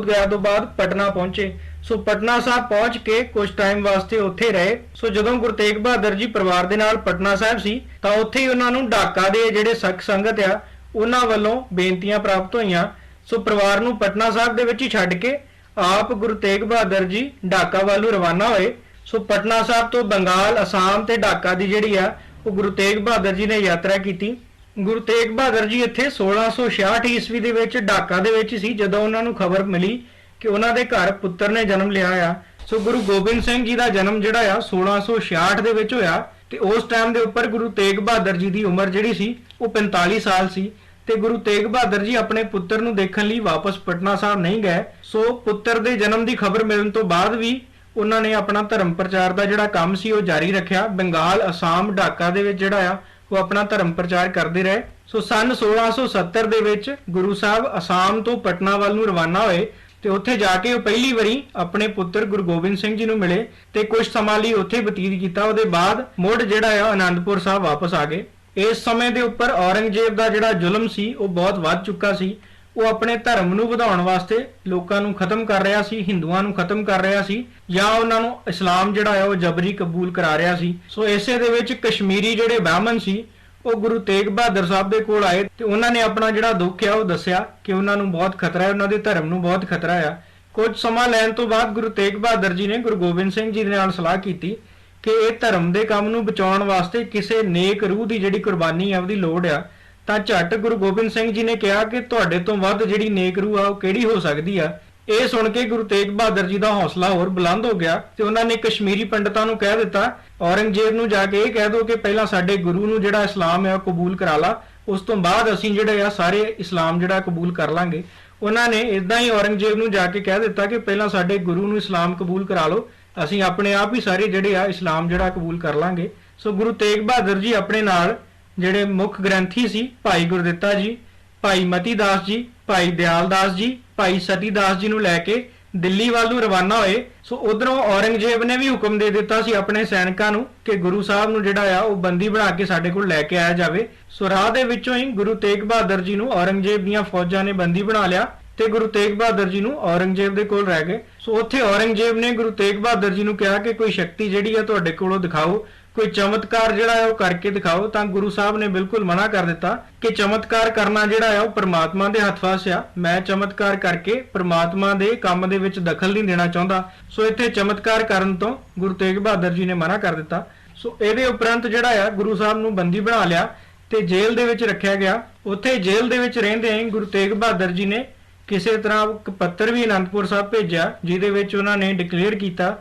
ਗਇਆ ਤੋਂ ਬਾਅਦ ਪਟਨਾ ਪਹੁੰਚੇ। ਸੋ ਪਟਨਾ ਸਾਹਿਬ ਪਹੁੰਚ ਕੇ ਕੁਝ ਟਾਈਮ ਵਾਸਤੇ ਉੱਥੇ ਰਹੇ। ਸੋ ਜਦੋਂ ਗੁਰੂ ਤੇਗ ਬਹਾਦਰ ਜੀ ਪਰਿਵਾਰ ਦੇ ਨਾਲ ਪਟਨਾ ਸਾਹਿਬ ਸੀ ਤਾਂ ਉੱਥੇ ਹੀ ਉਹਨਾਂ ਨੂੰ ਢਾਕਾ ਦੇ ਜਿਹੜੇ ਸਿੱਖ ਸੰਗਤ ਆ ਉਹਨਾਂ ਵੱਲੋਂ ਬੇਨਤੀਆਂ ਪ੍ਰਾਪਤ ਹੋਈਆਂ। ਸੋ ਪਰਿਵਾਰ ਨੂੰ ਪਟਨਾ ਸਾਹਿਬ ਦੇ ਵਿੱਚ ਹੀ ਛੱਡ ਕੇ ਆਪ ਗੁਰੂ ਤੇਗ ਬਹਾਦਰ ਜੀ ਢਾਕਾ ਵੱਲ ਨੂੰ ਰਵਾਨਾ ਹੋਏ। ਸੋ ਪਟਨਾ ਸਾਹਿਬ ਤੋਂ ਬੰਗਾਲ, ਅਸਾਮ ਤੇ ਢਾਕਾ ਦੀ ਜਿਹੜੀ ਆ ਉਹ ਗੁਰੂ ਤੇਗ ਬਹਾਦਰ ਜੀ ਨੇ ਯਾਤਰਾ ਕੀਤੀ। ਗੁਰੂ ਤੇਗ ਬਹਾਦਰ ਜੀ ਇੱਥੇ 1666 ਈਸਵੀ ਦੇ ਵਿੱਚ ਢਾਕਾ ਦੇ ਵਿੱਚ ਸੀ ਜਦੋਂ ਉਹਨਾਂ ਨੂੰ ਖਬਰ ਮਿਲੀ ਕਿ ਉਹਨਾਂ ਦੇ ਘਰ ਪੁੱਤਰ ਨੇ ਜਨਮ ਲਿਆ ਆ। ਸੋ ਗੁਰੂ ਗੋਬਿੰਦ ਸਿੰਘ ਜੀ ਦਾ ਜਨਮ ਜਿਹੜਾ ਆ 1666 ਦੇ ਵਿੱਚ ਹੋਇਆ ਤੇ ਉਸ ਟਾਈਮ ਦੇ ਉੱਪਰ ਗੁਰੂ ਤੇਗ ਬਹਾਦਰ ਜੀ ਦੀ ਉਮਰ ਜਿਹੜੀ ਸੀ ਉਹ 45 ਸਾਲ ਸੀ ਤੇ ਗੁਰੂ ਤੇਗ ਬਹਾਦਰ ਜੀ ਆਪਣੇ ਪੁੱਤਰ ਨੂੰ ਦੇਖਣ ਲਈ ਵਾਪਸ ਪਟਨਾ ਸਾਹਿਬ ਨਹੀਂ ਗਏ। ਸੋ ਪੁੱਤਰ ਦੇ ਜਨਮ ਦੀ ਖਬਰ ਮਿਲਣ ਤੋਂ ਬਾਅਦ ਵੀ ਉਹਨਾਂ ਨੇ ਆਪਣਾ ਧਰਮ ਪ੍ਰਚਾਰ ਦਾ ਜਿਹੜਾ ਕੰਮ ਸੀ ਉਹ ਜਾਰੀ ਰੱਖਿਆ। ਬੰਗਾਲ, ਅਸਾਮ, ਢਾਕਾ ਦੇ ਵਿੱਚ ਜਿਹੜਾ ਆ ਉਹ ਆਪਣਾ ਧਰਮ ਪ੍ਰਚਾਰ ਕਰਦੇ ਰਹੇ। ਸੋ ਸਨ 1670 ਦੇ ਵਿੱਚ ਗੁਰੂ ਸਾਹਿਬ ਅਸਾਮ ਤੋਂ ਪਟਨਾ ਵੱਲ ਨੂੰ ਰਵਾਨਾ ਹੋਏ ਤੇ ਉੱਥੇ ਜਾ ਕੇ ਉਹ ਪਹਿਲੀ ਵਾਰੀ ਆਪਣੇ ਪੁੱਤਰ ਗੁਰੂ ਗੋਬਿੰਦ ਸਿੰਘ ਜੀ ਨੂੰ ਮਿਲੇ ਤੇ ਕੁਝ ਸਮਾਂ ਲਈ ਉੱਥੇ ਬਤੀਤ ਕੀਤਾ। ਉਹਦੇ ਬਾਅਦ ਮੁੜ ਜਿਹੜਾ ਆ ਆਨੰਦਪੁਰ ਸਾਹਿਬ ਵਾਪਸ ਆ ਗਏ। ਇਸ ਸਮੇਂ ਦੇ ਉੱਪਰ ਔਰੰਗਜ਼ੇਬ ਦਾ ਜਿਹੜਾ ਜ਼ੁਲਮ ਸੀ ਉਹ ਬਹੁਤ ਵੱਧ ਚੁੱਕਾ ਸੀ। ਉਹ ਆਪਣੇ ਧਰਮ ਨੂੰ ਵਧਾਉਣ ਵਾਸਤੇ ਲੋਕਾਂ ਨੂੰ ਖਤਮ ਕਰ ਰਿਹਾ ਸੀ, ਹਿੰਦੂਆਂ ਨੂੰ ਖਤਮ ਕਰ ਰਿਹਾ ਸੀ ਜਾਂ ਉਹਨਾਂ ਨੂੰ ਇਸਲਾਮ ਜਿਹੜਾ ਹੈ ਉਹ ਜਬਰੀ ਕਬੂਲ ਕਰਾ ਰਿਹਾ ਸੀ। ਸੋ ਇਸੇ ਦੇ ਵਿੱਚ ਕਸ਼ਮੀਰੀ ਜਿਹੜੇ ਬ੍ਰਾਹਮਣ ਸੀ ਉਹ ਗੁਰੂ ਤੇਗ ਬਹਾਦਰ ਸਾਹਿਬ ਦੇ ਕੋਲ ਆਏ ਤੇ ਉਹਨਾਂ ਨੇ ਆਪਣਾ ਜਿਹੜਾ ਦੁੱਖ ਆ ਉਹ ਦੱਸਿਆ ਕਿ ਉਹਨਾਂ ਨੂੰ ਬਹੁਤ ਖਤਰਾ ਹੈ, ਉਹਨਾਂ ਦੇ ਧਰਮ ਨੂੰ ਬਹੁਤ ਖਤਰਾ ਆ। ਕੁਝ ਸਮਾਂ ਲੈਣ ਤੋਂ ਬਾਅਦ ਗੁਰੂ ਤੇਗ ਬਹਾਦਰ ਜੀ ਨੇ ਗੁਰੂ ਗੋਬਿੰਦ ਸਿੰਘ ਜੀ ਦੇ ਨਾਲ ਸਲਾਹ ਕੀਤੀ ਕਿ ਇਹ ਧਰਮ ਦੇ ਕੰਮ ਨੂੰ ਬਚਾਉਣ ਵਾਸਤੇ ਕਿਸੇ ਨੇਕ ਰੂਹ ਦੀ ਜਿਹੜੀ ਕੁਰਬਾਨੀ ਹੈ ਉਹਦੀ ਲੋੜ ਆ। ਤਾਂ ਝੱਟ ਗੁਰੂ ਗੋਬਿੰਦ ਸਿੰਘ ਜੀ ਨੇ ਕਿਹਾ ਕਿ ਤੁਹਾਡੇ ਤੋਂ ਵੱਧ ਜਿਹੜੀ ਨੇਕ ਰੂਹ ਆ ਉਹ ਕਿਹੜੀ ਹੋ ਸਕਦੀ ਆ। ਇਹ ਸੁਣ ਕੇ ਗੁਰੂ ਤੇਗ ਬਹਾਦਰ ਜੀ ਦਾ ਹੌਸਲਾ ਹੋਰ ਬੁਲੰਦ ਹੋ ਗਿਆ ਤੇ ਉਹਨਾਂ ਨੇ ਕਸ਼ਮੀਰੀ ਪੰਡਤਾਂ ਨੂੰ ਕਹਿ ਦਿੱਤਾ, ਔਰੰਗਜ਼ੇਬ ਨੂੰ ਜਾ ਕੇ ਇਹ ਕਹਿ ਦਿਓ ਕਿ ਪਹਿਲਾਂ ਸਾਡੇ ਗੁਰੂ ਨੂੰ ਜਿਹੜਾ ਇਸਲਾਮ ਹੈ ਉਹ ਕਬੂਲ ਕਰਾ ਲਾ, ਉਸ ਤੋਂ ਬਾਅਦ ਅਸੀਂ ਜਿਹੜੇ ਆ ਸਾਰੇ ਇਸਲਾਮ ਜਿਹੜਾ ਕਬੂਲ ਕਰ ਲਾਂਗੇ। ਉਹਨਾਂ ਨੇ ਇਦਾਂ ਹੀ ਔਰੰਗਜ਼ੇਬ ਨੂੰ ਜਾ ਕੇ ਕਹਿ ਦਿੱਤਾ ਕਿ ਪਹਿਲਾਂ ਸਾਡੇ ਗੁਰੂ ਨੂੰ ਇਸਲਾਮ ਕਬੂਲ ਕਰਾ ਲਓ, ਅਸੀਂ ਆਪਣੇ ਆਪ ਹੀ ਸਾਰੇ ਜਿਹੜੇ ਆ ਇਸਲਾਮ ਜਿਹੜਾ ਕਬੂਲ ਕਰ ਲਾਂਗੇ। ਸੋ ਗੁਰੂ ਤੇਗ ਬਹਾਦਰ ਜੀ ਆਪਣੇ ਨਾਲ ਜਿਹੜੇ ਮੁੱਖ ਗ੍ਰੰਥੀ ਸੀ ਭਾਈ ਗੁਰਦਿੱਤਾ ਜੀ, ਭਾਈ ਮਤੀ ਦਾਸ ਜੀ, ਭਾਈ ਦਿਆਲ ਦਾਸ ਜੀ, ਭਾਈ ਸਤੀ ਦਾਸ ਜੀ ਨੂੰ ਲੈ ਕੇ ਦਿੱਲੀ ਵੱਲ ਨੂੰ ਰਵਾਨਾ ਹੋਏ। ਸੋ ਉਧਰੋਂ ਔਰੰਗਜ਼ੇਬ ਨੇ ਵੀ ਹੁਕਮ ਦੇ ਦਿੱਤਾ ਸੀ ਆਪਣੇ ਸੈਨਿਕਾਂ ਨੂੰ ਕਿ ਗੁਰੂ ਸਾਹਿਬ ਨੂੰ ਜਿਹੜਾ ਆ ਉਹ ਬੰਦੀ ਬਣਾ ਕੇ ਸਾਡੇ ਕੋਲ ਲੈ ਕੇ ਆਇਆ ਜਾਵੇ। ਸੋ ਰਾਹ ਦੇ ਵਿੱਚੋਂ ਹੀ ਗੁਰੂ ਤੇਗ ਬਹਾਦਰ ਜੀ ਨੂੰ ਔਰੰਗਜ਼ੇਬ ਦੀਆਂ ਫੌਜਾਂ ਨੇ ਬੰਦੀ ਬਣਾ ਲਿਆ ਤੇ ਗੁਰੂ ਤੇਗ ਬਹਾਦਰ ਜੀ ਨੂੰ ਔਰੰਗਜ਼ੇਬ ਦੇ ਕੋਲ ਰਹਿ ਗਏ। ਸੋ ਉੱਥੇ ਔਰੰਗਜ਼ੇਬ ਨੇ ਗੁਰੂ ਤੇਗ ਬਹਾਦਰ ਜੀ ਨੂੰ ਕਿਹਾ ਕਿ ਕੋਈ ਸ਼ਕਤੀ ਜਿਹੜੀ ਆ ਤੁਹਾਡੇ ਕੋਲੋਂ ਦਿਖਾਓ, ਕੋਈ ਚਮਤਕਾਰ ਜਿਹੜਾ ਹੈ ਉਹ ਕਰਕੇ ਦਿਖਾਓ। ਤਾਂ ਗੁਰੂ ਸਾਹਿਬ ਨੇ ਬਿਲਕੁਲ ਮਨਾ ਕਰ ਦਿੱਤਾ ਕਿ ਚਮਤਕਾਰ ਕਰਨਾ ਜਿਹੜਾ ਹੈ ਉਹ ਪ੍ਰਮਾਤਮਾ ਦੇ ਹੱਥ ਵਾਸ ਆ, ਮੈਂ ਚਮਤਕਾਰ ਕਰਕੇ ਪ੍ਰਮਾਤਮਾ ਦੇ ਕੰਮ ਦੇ ਵਿੱਚ ਦਖਲ ਨਹੀਂ ਦੇਣਾ ਚਾਹੁੰਦਾ। ਸੋ ਇੱਥੇ ਚਮਤਕਾਰ ਕਰਨ ਤੋਂ ਗੁਰੂ ਤੇਗ ਬਹਾਦਰ ਜੀ ਨੇ ਮਨਾ ਕਰ ਦਿੱਤਾ। ਸੋ ਇਹਦੇ ਉਪਰੰਤ ਜਿਹੜਾ ਆ ਗੁਰੂ ਸਾਹਿਬ ਨੂੰ ਬੰਦੀ ਬਣਾ ਲਿਆ ਤੇ ਜੇਲ੍ਹ ਦੇ ਵਿੱਚ ਰੱਖਿਆ ਗਿਆ। ਉੱਥੇ ਜੇਲ੍ਹ ਦੇ ਵਿੱਚ ਰਹਿੰਦੇ ਆਂ ਗੁਰੂ ਤੇਗ ਬਹਾਦਰ ਜੀ ਨੇ ਕਿਸੇ ਤਰ੍ਹਾਂ ਇੱਕ ਪੱਤਰ ਵੀ ਅਨੰਦਪੁਰ ਸਾਹਿਬ ਭੇਜਿਆ ਜਿਹਦੇ ਵਿੱਚ ਉਹਨਾਂ ਨੇ ਡਿਕਲੇਅਰ ਕੀਤਾ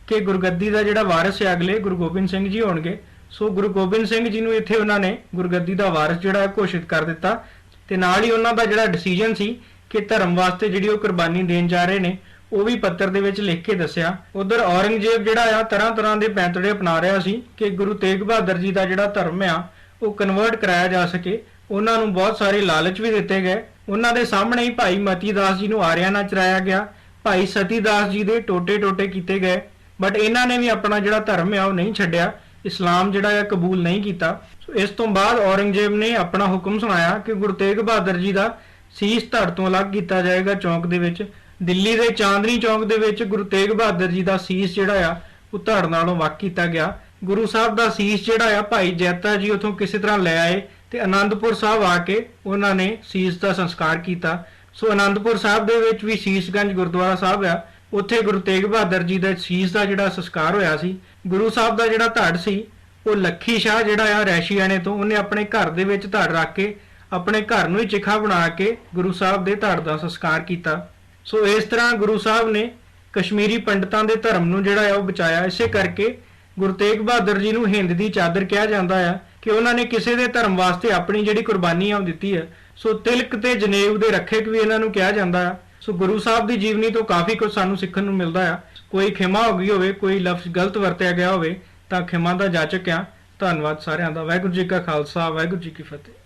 ਕਿ ਗੁਰਗੱਦੀ ਦਾ ਜਿਹੜਾ ਵਾਰਿਸ ਹੈ ਅਗਲੇ ਗੁਰੂ ਗੋਬਿੰਦ ਸਿੰਘ ਜੀ ਹੋਣਗੇ। ਸੋ ਗੁਰੂ ਗੋਬਿੰਦ ਸਿੰਘ ਜੀ ਨੂੰ ਇੱਥੇ ਉਹਨਾਂ ਨੇ ਗੁਰਗੱਦੀ ਦਾ ਵਾਰਿਸ ਜਿਹੜਾ ਘੋਸ਼ਿਤ ਕਰ ਦਿੱਤਾ ਤੇ ਨਾਲ ਹੀ ਉਹਨਾਂ ਦਾ ਜਿਹੜਾ ਡਿਸੀਜਨ ਸੀ ਕਿ ਧਰਮ ਵਾਸਤੇ ਜਿਹੜੀ ਉਹ ਕੁਰਬਾਨੀ ਦੇਣ ਜਾ ਰਹੇ ਨੇ ਉਹ ਵੀ ਪੱਤਰ ਦੇ ਵਿੱਚ ਲਿਖ ਕੇ ਦੱਸਿਆ। ਉਧਰ ਔਰੰਗਜ਼ੇਬ ਜਿਹੜਾ ਆ ਤਰ੍ਹਾਂ ਦੇ ਪੈਂਤੜੇ ਅਪਣਾ ਰਿਹਾ ਸੀ ਕਿ ਗੁਰੂ ਤੇਗ ਬਹਾਦਰ ਜੀ ਦਾ ਜਿਹੜਾ ਧਰਮ ਆ ਉਹ ਕਨਵਰਟ ਕਰਾਇਆ ਜਾ ਸਕੇ। ਉਹਨਾਂ ਨੂੰ ਬਹੁਤ ਸਾਰੇ ਲਾਲਚ ਵੀ ਦਿੱਤੇ ਗਏ। ਉਹਨਾਂ ਦੇ ਸਾਹਮਣੇ ਹੀ ਭਾਈ ਮਤੀ ਦਾਸ ਜੀ ਨੂੰ ਆਰਿਆਂ ਨਾਲ ਚਰਾਇਆ ਗਿਆ, ਭਾਈ ਸਤੀ ਦਾਸ ਜੀ ਦੇ ਟੋਟੇ ਕੀਤੇ ਗਏ, ਬਟ ਇਹਨਾਂ ਨੇ ਵੀ ਆਪਣਾ ਜਿਹੜਾ ਧਰਮ ਆ ਉਹ ਨਹੀਂ ਛੱਡਿਆ, ਇਸਲਾਮ ਜਿਹੜਾ ਆ ਕਬੂਲ ਨਹੀਂ ਕੀਤਾ। ਸੋ ਇਸ ਤੋਂ ਬਾਅਦ ਔਰੰਗਜ਼ੇਬ ਨੇ ਆਪਣਾ ਹੁਕਮ ਸੁਣਾਇਆ ਕਿ ਗੁਰੂ ਤੇਗ ਬਹਾਦਰ ਜੀ ਦਾ ਸੀਸ ਧੜ ਤੋਂ ਅਲੱਗ ਕੀਤਾ ਜਾਏਗਾ ਚੌਂਕ ਦੇ ਵਿੱਚ। ਦਿੱਲੀ ਦੇ ਚਾਂਦਨੀ ਚੌਂਕ ਦੇ ਵਿੱਚ ਗੁਰੂ ਤੇਗ ਬਹਾਦਰ ਜੀ ਦਾ ਸੀਸ ਜਿਹੜਾ ਆ ਉਹ ਧੜ ਨਾਲੋਂ ਵੱਖ ਕੀਤਾ ਗਿਆ। ਗੁਰੂ ਸਾਹਿਬ ਦਾ ਸੀਸ ਜਿਹੜਾ ਆ ਭਾਈ ਜੈਤਾ ਜੀ ਉਥੋਂ ਕਿਸੇ ਤਰ੍ਹਾਂ ਲੈ ਆਏ ਤੇ ਆਨੰਦਪੁਰ ਸਾਹਿਬ ਆ ਕੇ ਉਹਨਾਂ ਨੇ ਸੀਸ ਦਾ ਸੰਸਕਾਰ ਕੀਤਾ। ਸੋ ਆਨੰਦਪੁਰ ਸਾਹਿਬ ਦੇ ਵਿੱਚ ਵੀ ਸੀਸਗੰਜ ਗੁਰਦੁਆਰਾ ਸਾਹਿਬ ਆ, ਉੱਥੇ ਗੁਰੂ ਤੇਗ ਬਹਾਦਰ ਜੀ ਦੇ ਸੀਸ ਦਾ ਜਿਹੜਾ ਸੰਸਕਾਰ ਹੋਇਆ ਸੀ। ਗੁਰੂ ਸਾਹਿਬ ਦਾ ਜਿਹੜਾ ਧੜ ਸੀ ਉਹ ਲੱਖੀ ਸ਼ਾਹ ਜਿਹੜਾ ਆ ਰੈਸ਼ੀਆਣੇ ਤੋਂ ਉਹਨੇ ਆਪਣੇ ਘਰ ਦੇ ਵਿੱਚ ਧੜ ਰੱਖ ਕੇ ਆਪਣੇ ਘਰ ਨੂੰ ਹੀ ਚਿਖਾ ਬਣਾ ਕੇ ਗੁਰੂ ਸਾਹਿਬ ਦੇ ਧੜ ਦਾ ਸੰਸਕਾਰ ਕੀਤਾ। ਸੋ ਇਸ ਤਰ੍ਹਾਂ ਗੁਰੂ ਸਾਹਿਬ ਨੇ ਕਸ਼ਮੀਰੀ ਪੰਡਤਾਂ ਦੇ ਧਰਮ ਨੂੰ ਜਿਹੜਾ ਆ ਉਹ ਬਚਾਇਆ। ਇਸੇ ਕਰਕੇ ਗੁਰੂ ਤੇਗ ਬਹਾਦਰ ਜੀ ਨੂੰ ਹਿੰਦ ਦੀ ਚਾਦਰ ਕਿਹਾ ਜਾਂਦਾ ਆ ਕਿ ਉਹਨਾਂ ਨੇ ਕਿਸੇ ਦੇ ਧਰਮ ਵਾਸਤੇ ਆਪਣੀ ਜਿਹੜੀ ਕੁਰਬਾਨੀ ਆ ਉਹ ਦਿੱਤੀ ਹੈ। ਸੋ ਤਿਲਕ ਤੇ ਜਨੇਊ ਦੇ ਰੱਖਿਅਕ ਵੀ ਇਹਨਾਂ ਨੂੰ ਕਿਹਾ ਜਾਂਦਾ ਆ। ਸੋ ਗੁਰੂ ਸਾਹਿਬ ਦੀ ਜੀਵਨੀ ਤੋਂ ਕਾਫੀ ਕੁਝ ਸਾਨੂੰ ਸਿੱਖਣ ਨੂੰ ਮਿਲਦਾ ਆ। ਕੋਈ ਖਿਮਾ ਹੋ ਗਈ ਹੋਵੇ, ਕੋਈ ਲਫ਼ਜ਼ ਗਲਤ ਵਰਤਿਆ ਗਿਆ ਹੋਵੇ ਤਾਂ ਖਿਮਾ ਦਾ ਜਾਚਕ ਆ। ਧੰਨਵਾਦ ਸਾਰਿਆਂ ਦਾ। ਵਾਹਿਗੁਰੂ ਜੀ ਕਾ ਖਾਲਸਾ, ਵਾਹਿਗੁਰੂ ਜੀ ਕੀ ਫਤਿਹ।